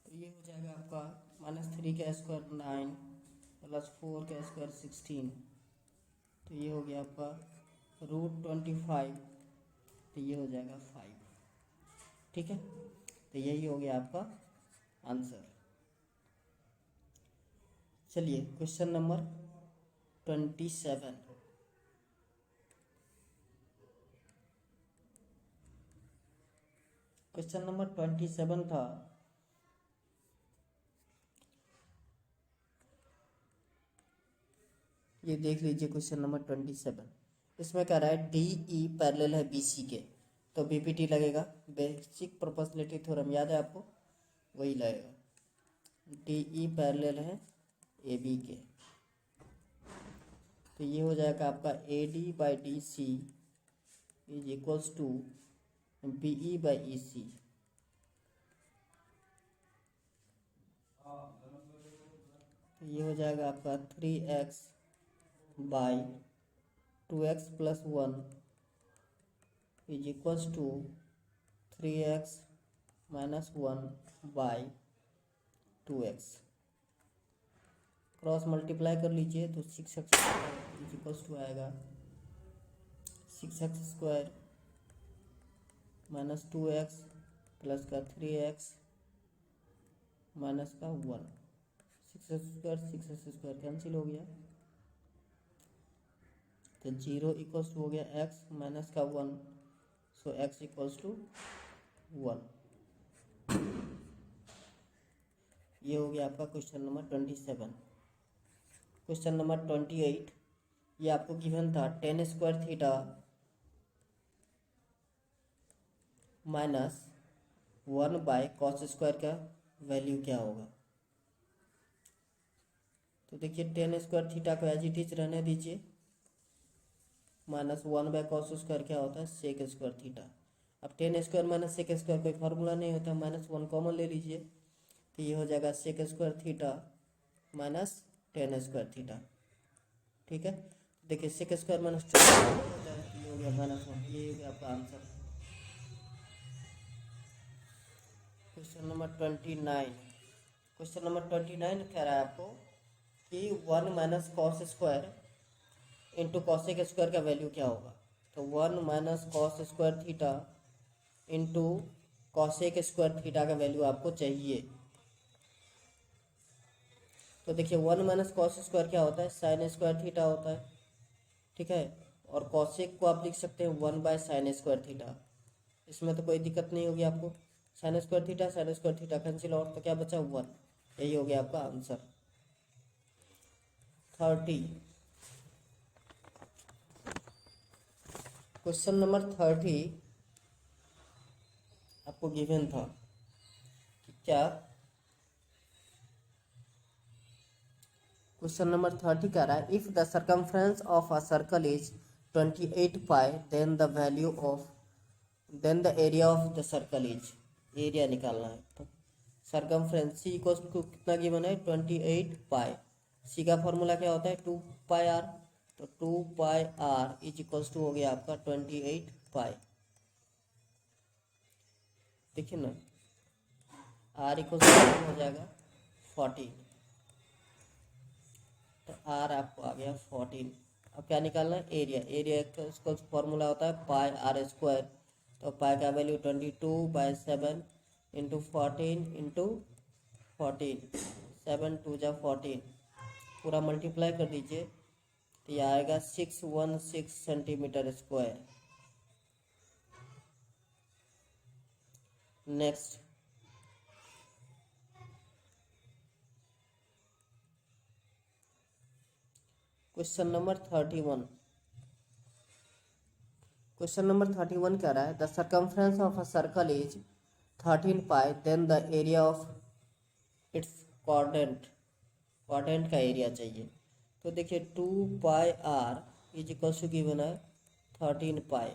तो ये हो जाएगा आपका -3 का स्क्वायर 9 प्लस 4 का स्क्वायर 16। तो ये हो गया आपका √25। तो ये हो जाएगा 5। ठीक है, तो यही हो गया आपका आंसर। चलिए क्वेश्चन नंबर 27। क्वेश्चन नंबर 27 था, ये देख लीजिए क्वेश्चन नंबर 27। इसमें कह रहा है डी ई पैरेलल है बी सी के, तो बीपीटी लगेगा। बेसिक प्रोपोर्शनलिटी थ्योरम याद है आपको? वही लगेगा। डी ई पैरेलल है ए बी के, तो ये हो जाएगा आपका A D by D C is equals to B E by E C. तो ये हो जाएगा आपका 3x by 2x + 1 is equals to 3x - 1 by 2x। Cross multiply कर लीजिए तो 6x इज इक्वल्स टू आएगा 6x² - 2x प्लस का 3x माइनस का 1। 6x² कैंसिल हो गया, तो 0 इक्वल्स टू हो गया x माइनस का 1। सो x इक्वल्स टू 1। ये हो गया आपका क्वेश्चन नंबर 27। क्वेश्चन नंबर 28, ये आपको गिवन था tan² थीटा माइनस 1/cos² का वैल्यू क्या होगा। तो देखिए tan² थीटा को एज इट इज रहने दीजिए, -1/cos² क्या होता है sec² थीटा। अब tan² माइनस sec² कोई फार्मूला नहीं होता, -1 कॉमन ले लीजिए, तो ये हो जाएगा sec² theta minus tan² theta. ठीक है, देखिए sec² माइनस ये हो गया -1, ये हो गया आपका answer. Question number 29। Question number 29 कह रहा है आपको कि 1 - cos² इंटू cosec² का वैल्यू क्या होगा। तो 1 - cos² theta into cosec² theta का वैल्यू आपको चाहिए। तो देखिए 1 - cos² क्या होता है sin² थीटा होता है। ठीक है, और cosec को आप लिख सकते हैं 1/sin² थीटा। इसमें तो कोई दिक्कत नहीं होगी आपको, sin² थीटा कैंसिल आउट, तो क्या बचा 1। यही हो गया आपका आंसर। 30। क्वेश्चन नंबर 30 आपको गिवन था कि क्या, क्वेश्चन नंबर 30 कह रहा है if the circumference of a circle is 28 pi then the value of then the area of the circle is. Area निकालना है। तो सर्कमफ्रेंस सी इक्वल्स टू कितना गिवन है 28 पाई। सी का फॉर्मूला क्या होता है 2 पाई आर। तो 2 pi r is equals to हो गया आपका 28 पाई। देखिए ना आर इक्वल्स टू हो जाएगा 14। तो आर आपको आ गया 14। अब क्या निकालना है एरिया। एरिया का फॉर्मूला होता है पाई आर स्क्वायर। तो पाई का वैल्यू 22/7 इंटू 14 इंटू 14, 7 2 जा 14, पूरा मल्टीप्लाई कर दीजिए तो यह आएगा 616 centimetre square. Next question number 31। Question number 31 कह रहा है the circumference of a circle is 13 pi then the area of its quadrant. Quadrant का एरिया चाहिए। तो देखिए 2 pi r is equal to given है 13 पाई।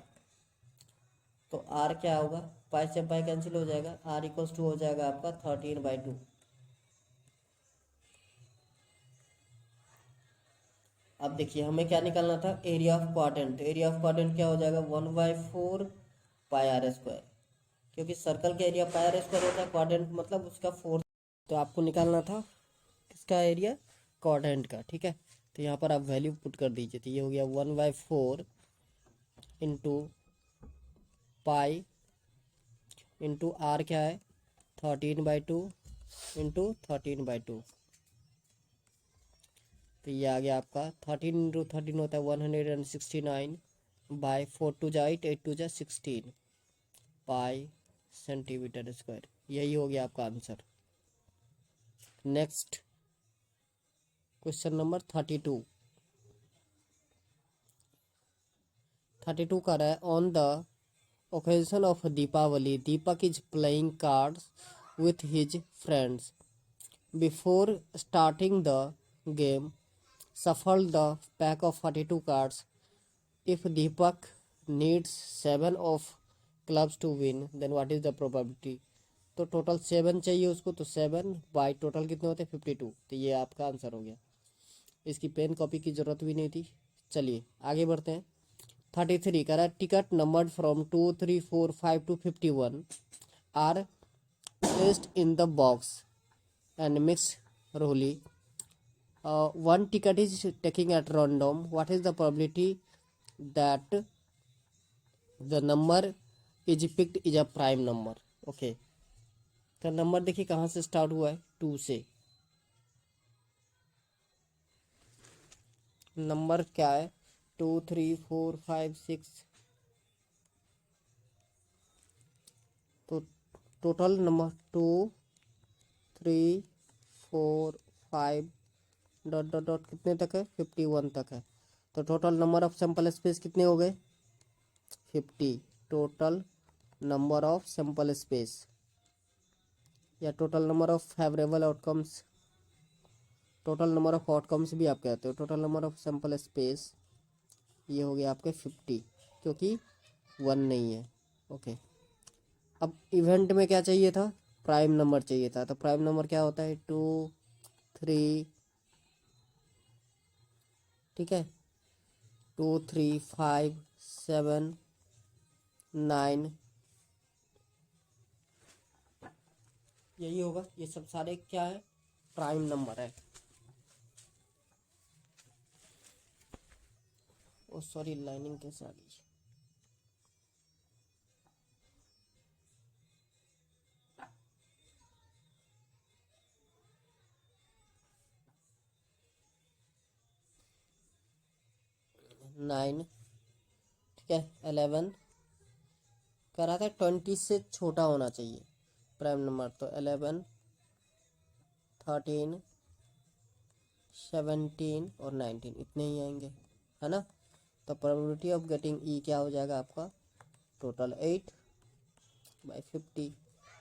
तो आर क्या होगा, पाई से पाई कैंसिल हो जाएगा, आर इक्वल्स टू हो जाएगा आपका 13/2। अब देखिए हमें क्या निकालना था area of quadrant. Area of quadrant क्या हो जाएगा 1/4 पाई आर स्क्वायर, क्योंकि सर्कल का एरिया पाई आर स्क्वायर होता है, क्वाड्रेंट मतलब उसका 4। तो आपको निकालना था किसका एरिया क्वाड्रेंट का। ठीक है, तो यहाँ पर आप वैल्यू पुट कर दीजिए। तो ये हो गया 1/4 इंटू पाई इंटू आर क्या है 13/2 इंटू 13/2। तो ये आ गया आपका 13 इंटू 13 होता है 169/4 2 जा 8 8 2 जा 16 पाई सेंटीमीटर स्क्वायर। यही हो गया आपका आंसर। Next question number 32। 32 का रहा है on the occasion of Deepavali, Deepak is playing cards with his friends. Before starting the game, shuffle the pack of 42 cards. If Deepak needs 7 of clubs to win, then what is the probability? तो total 7 चाहिए उसको, तो 7 by total कितने होते हैं 52। तो ये आपका आंसर हो गया। इसकी पेन कॉपी की ज़रूरत भी नहीं थी। चलिए आगे बढ़ते हैं। 33 कह रहा है ticket number from 2 3 4 5 to 51 are placed in the box and mixed roly. One ticket is taking at random. What is the probability that the number is picked is a prime number? Okay, तो number देखिए कहाँ से start हुआ है 2 से। Number क्या है 2 3 4 5 6, तो total number 2 3 4 5 dot dot dot कितने तक है 51 तक है। तो total number of sample space कितने हो गए 50। Total number of sample space या total number of favourable outcomes, total number of outcomes भी आप कहते हो, total number of sample space, ये हो गया आपके 50 क्योंकि 1 नहीं है। ओके, अब इवेंट में क्या चाहिए था, प्राइम नंबर चाहिए था। तो प्राइम नंबर क्या होता है, 2 3, ठीक है, 2 3 5 7 9, यही होगा। ये सब सारे क्या है, प्राइम नंबर है। ओ सॉरी, लाइनिंग कैसे आ गई। नाइन, ठीक है, 11 कह रहा था 20 से छोटा होना चाहिए प्राइम नंबर। तो 11 13 17 और 19 इतने ही आएंगे, है ना। तो प्रोबेबिलिटी ऑफ गेटिंग ई क्या हो जाएगा आपका, टोटल 8/50।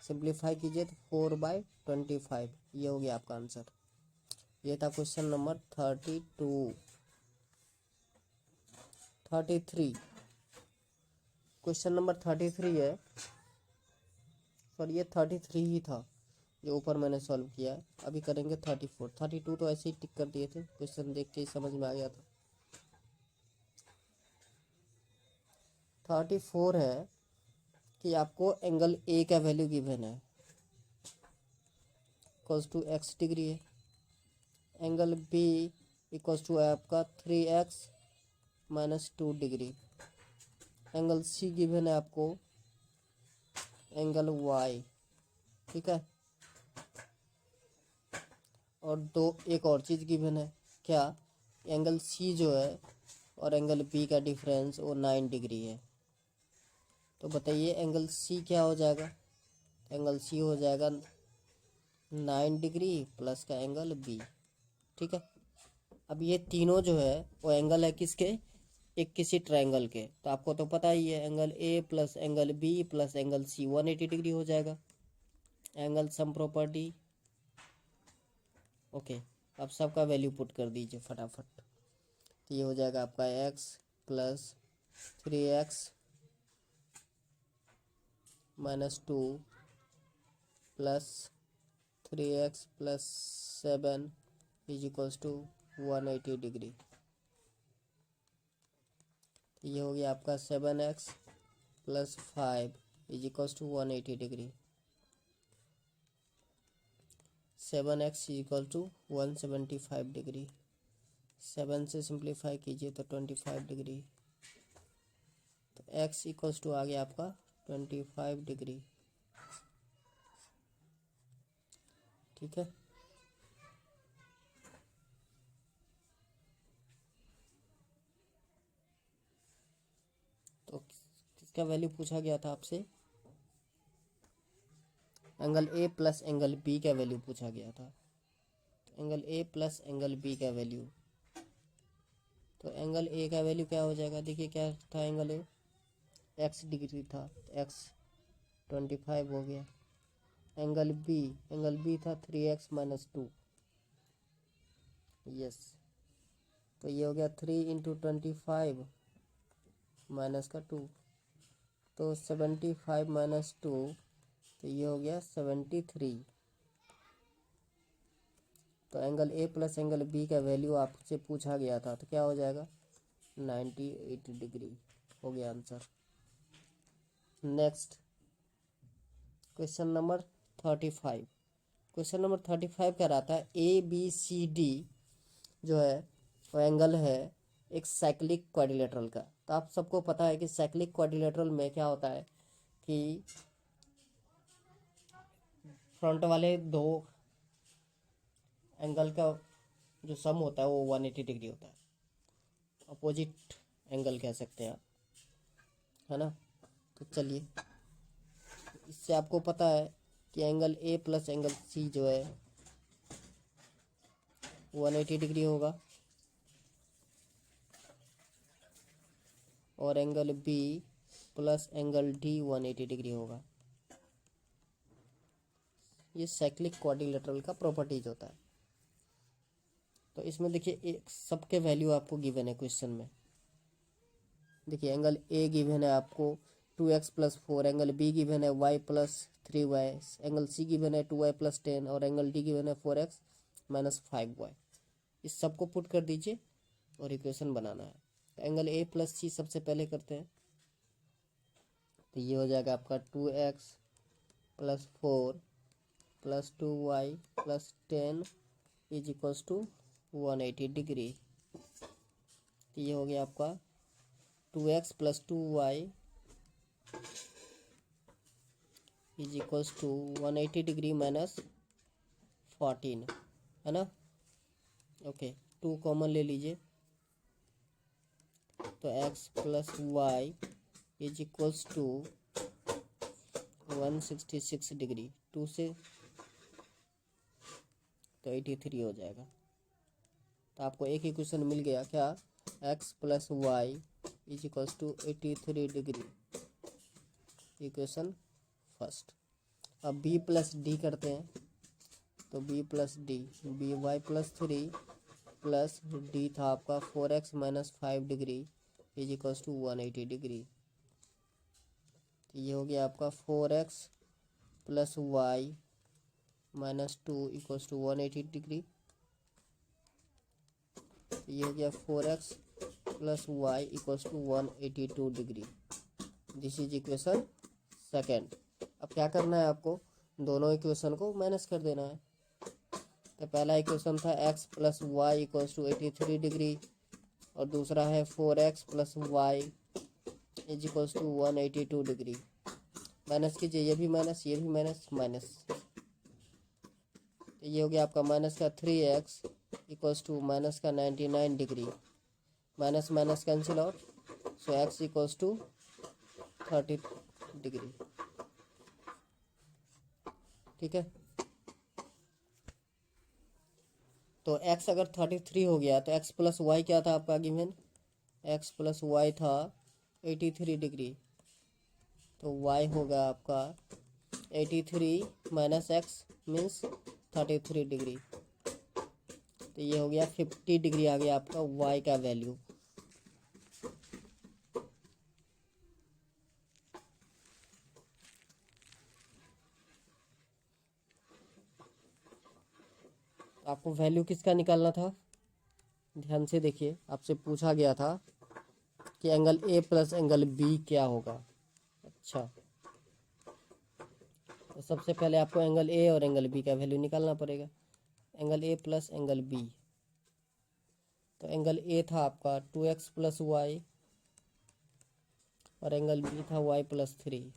सिंप्लीफाई कीजिए तो 4/25, ये हो गया आपका आंसर। ये था क्वेश्चन नंबर 32। 33, क्वेश्चन नंबर 33 है, सॉरी ये 33 ही था जो ऊपर मैंने सॉल्व किया है। अभी करेंगे 34। 32 तो ऐसे ही टिक कर दिए थे, क्वेश्चन देख के ही समझ में आ गया था। 34 है कि आपको एंगल ए का वैल्यू गिवन है, इक्वल्स टू x डिग्री है। एंगल बी इक्वल्स टू आपका 3x minus 2 degree. Angle C given है आपको एंगल y, ठीक है। और एक और चीज़ गिवन है, क्या, एंगल सी जो है और एंगल बी का डिफरेंस वो 9 डिग्री है। तो बताइए एंगल सी क्या हो जाएगा, एंगल सी हो जाएगा 9 डिग्री प्लस का एंगल बी, ठीक है। अब ये तीनों जो है वो एंगल है किसके, एक किसी ट्रायंगल के। तो आपको तो पता ही है angle A plus angle B plus angle C 180 degree हो जाएगा, एंगल सम प्रॉपर्टी। ओके, अब सबका वैल्यू पुट कर दीजिए फटाफट। तो ये हो जाएगा आपका x plus 3x minus 2 plus 3x plus 7 is equals to 180 degree. तो ये हो गया आपका 7x plus 5 is equals to 180 degree. 7x is equal to 175 degree. 7 से सिंप्लीफाई कीजिए तो 25 डिग्री। तो x इक्वल्स टू आ गया आपका 25 डिग्री, ठीक है। तो किसका वैल्यू पूछा गया था आपसे, angle A plus angle B का वैल्यू पूछा गया था। तो angle A plus angle B का वैल्यू, तो एंगल ए का वैल्यू क्या हो जाएगा, देखिए क्या था, एंगल ए एक्स डिग्री था, तो एक्स 25 हो गया। एंगल बी था 3x माइनस 2, यस। तो ये हो गया 3 इंटू 25 माइनस का 2, तो 75 माइनस 2, तो ये हो गया 73। तो angle A plus angle B का वैल्यू आपसे पूछा गया था, तो क्या हो जाएगा 98 डिग्री, हो गया answer. Next question number 35। Question number 35 कह रहा था ए बी सी डी जो है वो एंगल है एक साइक्लिक क्वाड्रिलेटरल का। तो आप सबको पता है कि साइक्लिक क्वाड्रिलेटरल में क्या होता है कि फ्रंट वाले दो एंगल का जो सम होता है वो 180 डिग्री होता है, अपोजिट एंगल कह सकते हैं आप, है ना। तो चलिए, इससे आपको पता है कि angle A plus angle C जो है 180 डिग्री होगा, और angle B plus angle D 180 degree होगा। ये साइक्लिक क्वाड्रिलेटरल का प्रॉपर्टीज होता है। तो इसमें देखिए एक सबके वैल्यू आपको गिवन है क्वेश्चन में। देखिए एंगल ए गिवन है आपको 2x+4, एंगल बी गिवन है y+3y, एंगल सी गिवन है 2y+10 और एंगल डी गिवन है 4x-5y। इस सबको पुट कर दीजिए और इक्वेशन बनाना है। तो एंगल ए प्लस सी सबसे पहले करते हैं। तो ये हो जाएगा आपका 2x+4 + 2y+10 = 180 डिग्री। तो ये हो गया आपका 2x + 2y = 180 डिग्री -14, है ना। ओके, 2 कॉमन ले लीजिए। तो x + y = 166 डिग्री। 2 से तो 83 हो जाएगा। तो आपको एक इक्वेशन मिल गया क्या, x + y = 83 degree, equation first. अब b + d करते हैं। तो b + d, by+3 plus d था आपका 4x-5 डिग्री = 180 डिग्री। तो ये हो गया आपका 4x + y - 2 = 180 डिग्री। तो ये हो गया 4x + y = 182 degree. This is equation second. अब क्या करना है आपको, दोनों इक्वेशन को माइनस कर देना है। तो पहला इक्वेशन था x + y = 83 डिग्री और दूसरा है 4x + y = 182 डिग्री। माइनस कीजिए, ये भी माइनस, ये भी माइनस, माइनस। तो ये हो गया आपका माइनस का 3x = माइनस का 99 degree. Minus minus cancel out, so x = 30 degree. ठीक है। तो x अगर 33 हो गया तो x + y क्या था आपका गिवन, x + y था 83 डिग्री। तो y होगा आपका 83 - x मीन्स 33 डिग्री। तो ये हो गया 50 डिग्री आ गया आपका y का वैल्यू। आपको वैल्यू किसका निकालना था, ध्यान से देखिए। आपसे पूछा गया था कि angle A plus angle B क्या होगा। अच्छा, तो सबसे पहले आपको एंगल ए और एंगल बी का वैल्यू निकालना पड़ेगा। Angle A plus angle B, तो एंगल ए था आपका 2x + y और एंगल बी था y+3।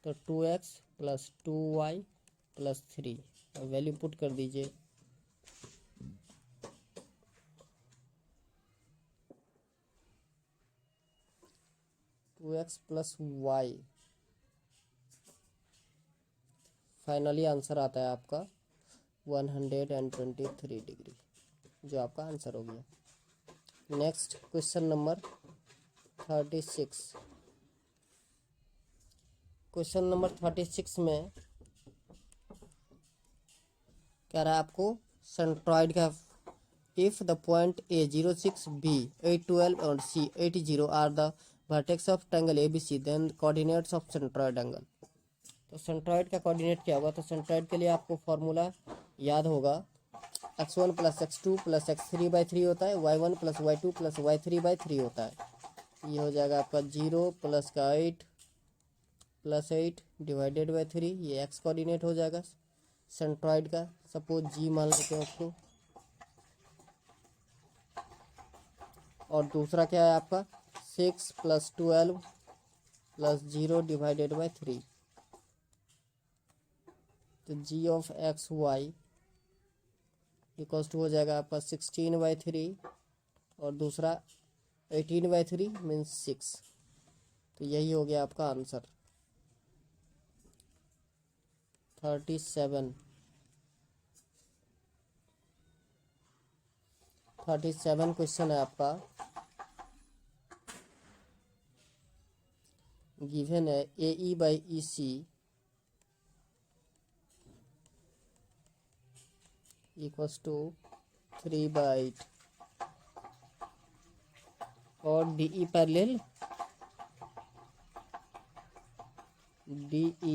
तो 2x + 2y+3 वैल्यू पुट कर दीजिए। Two x + y, finally answer आता है आपका 123 डिग्री, जो आपका आंसर हो गया। Next question number 36। Question number 36 में कह रहा है आपको सेंट्रॉइड का, if the point A 06, B 812 और C 80 are the vertex of triangle ABC, then coordinates of centroid angle. तो सेंट्रॉइड का कोऑर्डिनेट क्या होगा, तो सेंट्रॉइड के लिए आपको फॉर्मूला याद होगा, x1 + x2 + x3/3 होता है, y1 + y2 + y3/3 होता है। ये हो जाएगा आपका 0 + 8 + 8 / 3, ये x कोऑर्डिनेट हो जाएगा सेंट्रॉइड का। सपोज g मान लेते हैं उसको। और दूसरा क्या है आपका 6 + 12 + 0 / 3। तो g ऑफ xy = हो जाएगा आपका 16/3 और दूसरा 18/3 मीन्स 6। तो यही हो गया आपका आंसर 37 क्वेश्चन है आपका। गिवन है A E by E C equals to 3/8 और डी ई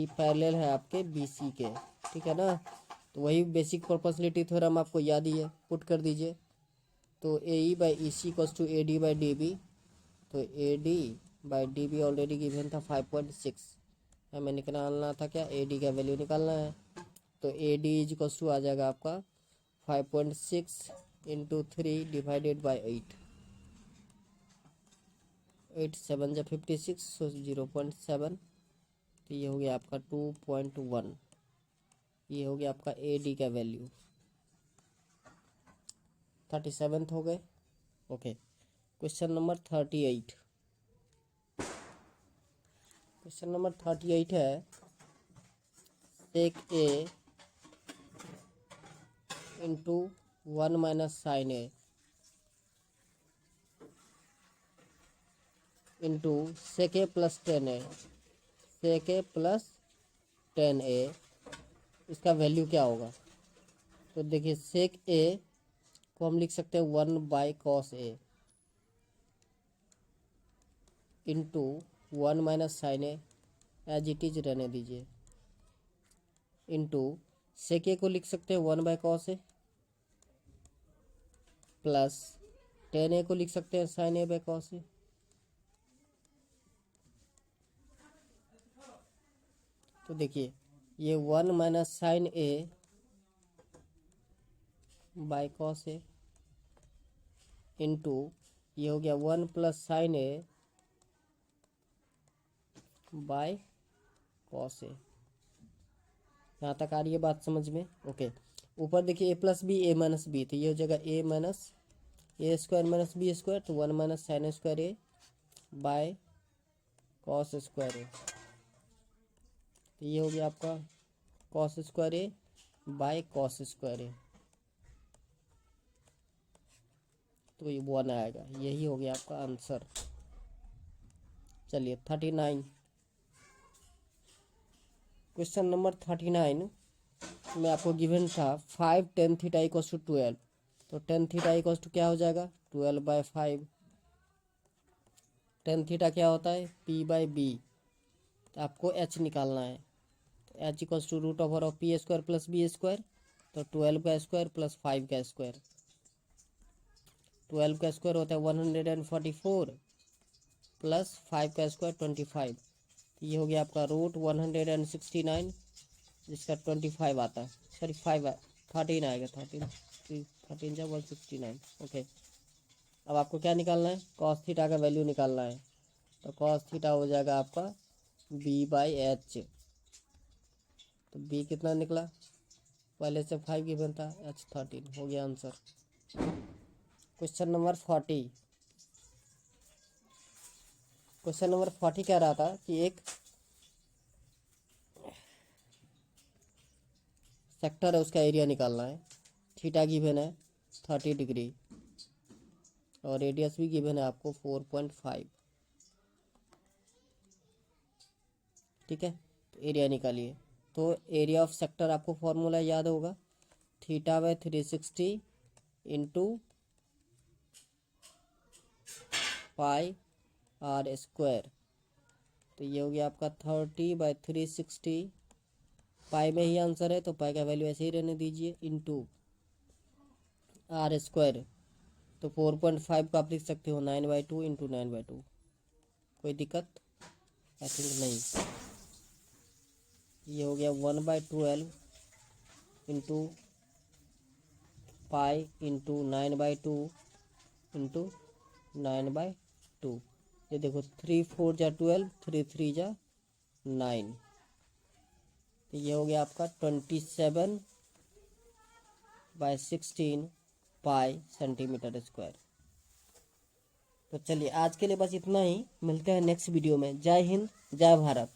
पैरेलल है आपके बी सी के, ठीक है ना। तो वही बेसिक प्रोपोर्शनलिटी थ्योरम आपको याद ही है, पुट कर दीजिए। तो A E by E C equals to A D by D B. तो A D by D B already given था 5.6, हमें निकालना था क्या, ए डी का वैल्यू निकालना है। तो A D is equals to आ जाएगा आपका 5.6 इंटू 3 डिवाइडेड बाई 8 7 जा 56, सो 0.7। तो ये हो गया आपका 2.1, ये हो गया आपका ए डी का वैल्यू। 37 हो गए। Okay, question number 38। Question number 38 है सेक ए इंटू 1 माइनस साइन ए इंटू सेक ए प्लस 10 ए, सेक ए प्लस 10 ए, इसका वैल्यू क्या होगा। तो देखिए सेक ए को हम लिख सकते हैं 1/cos A into 1 minus sine A, as it is रहने दीजिए, इंटू सेक ए को लिख सकते हैं 1/cos ए प्लस 10 ए को लिख सकते हैं sine A by cos A. तो देखिए ये 1 minus sine A by cos A into ये हो गया 1 plus sine A by cos A. यहाँ तक आ रही है बात समझ में। ओके, ऊपर देखिए A plus B A minus B, तो ये हो जाएगा A minus A square minus B square, तो 1 minus sine square A by cos square A. तो ये हो गया आपका cos square A by cos square A, तो ये 1 आएगा। यही हो गया आपका आंसर। चलिए 39, क्वेश्चन नंबर 39 में आपको गिवन था 5 tan थीटा इक्वल्स टू 12। तो tan थीटा इक्वल्स टू क्या हो जाएगा 12/5। tan थीटा क्या होता है p/b, तो आपको h निकालना है। तो h equals to root over of P square plus B square, तो 12 का स्क्वायर प्लस 5 का स्क्वायर। 12 का स्क्वायर होता है 144 प्लस 5 का स्क्वायर 25। ये हो गया आपका रूट 169 जिसका 25 आता है, सॉरी 13 आएगा, 13 जा 169। ओके, अब आपको क्या निकालना है, कॉस थीटा का वैल्यू निकालना है। तो कॉस थीटा हो जाएगा आपका b/h। तो b कितना निकला, पहले से 5 गिवन था, h 13 हो गया answer. Question number 40। Question number 40 कह रहा था कि एक सेक्टर है, उसका एरिया निकालना है। थीटा गिवन है 30 डिग्री और रेडियस भी गिवन है आपको 4.5, ठीक है। तो एरिया निकालिए। तो एरिया ऑफ सेक्टर आपको फॉर्मूला याद होगा, theta by 360 into pi R square. तो ये हो गया आपका 30/360, पाई में ही आंसर है तो पाई का वैल्यू ऐसे ही रहने दीजिए, इंटू आर स्क्वायर। तो 4.5 का आप लिख सकते हो 9/2 इंटू 9/2। कोई दिक्कत आई थिंक नहीं। ये हो गया 1/12 इंटू पाई इंटू 9/2 इंटू 9/2। ये देखो 3 4 जा 12, 3 3 जा 9। तो ये हो गया आपका 27/16 पाई सेंटीमीटर स्क्वायर। तो चलिए आज के लिए बस इतना ही, मिलते हैं नेक्स्ट वीडियो में। जय हिंद, जय भारत।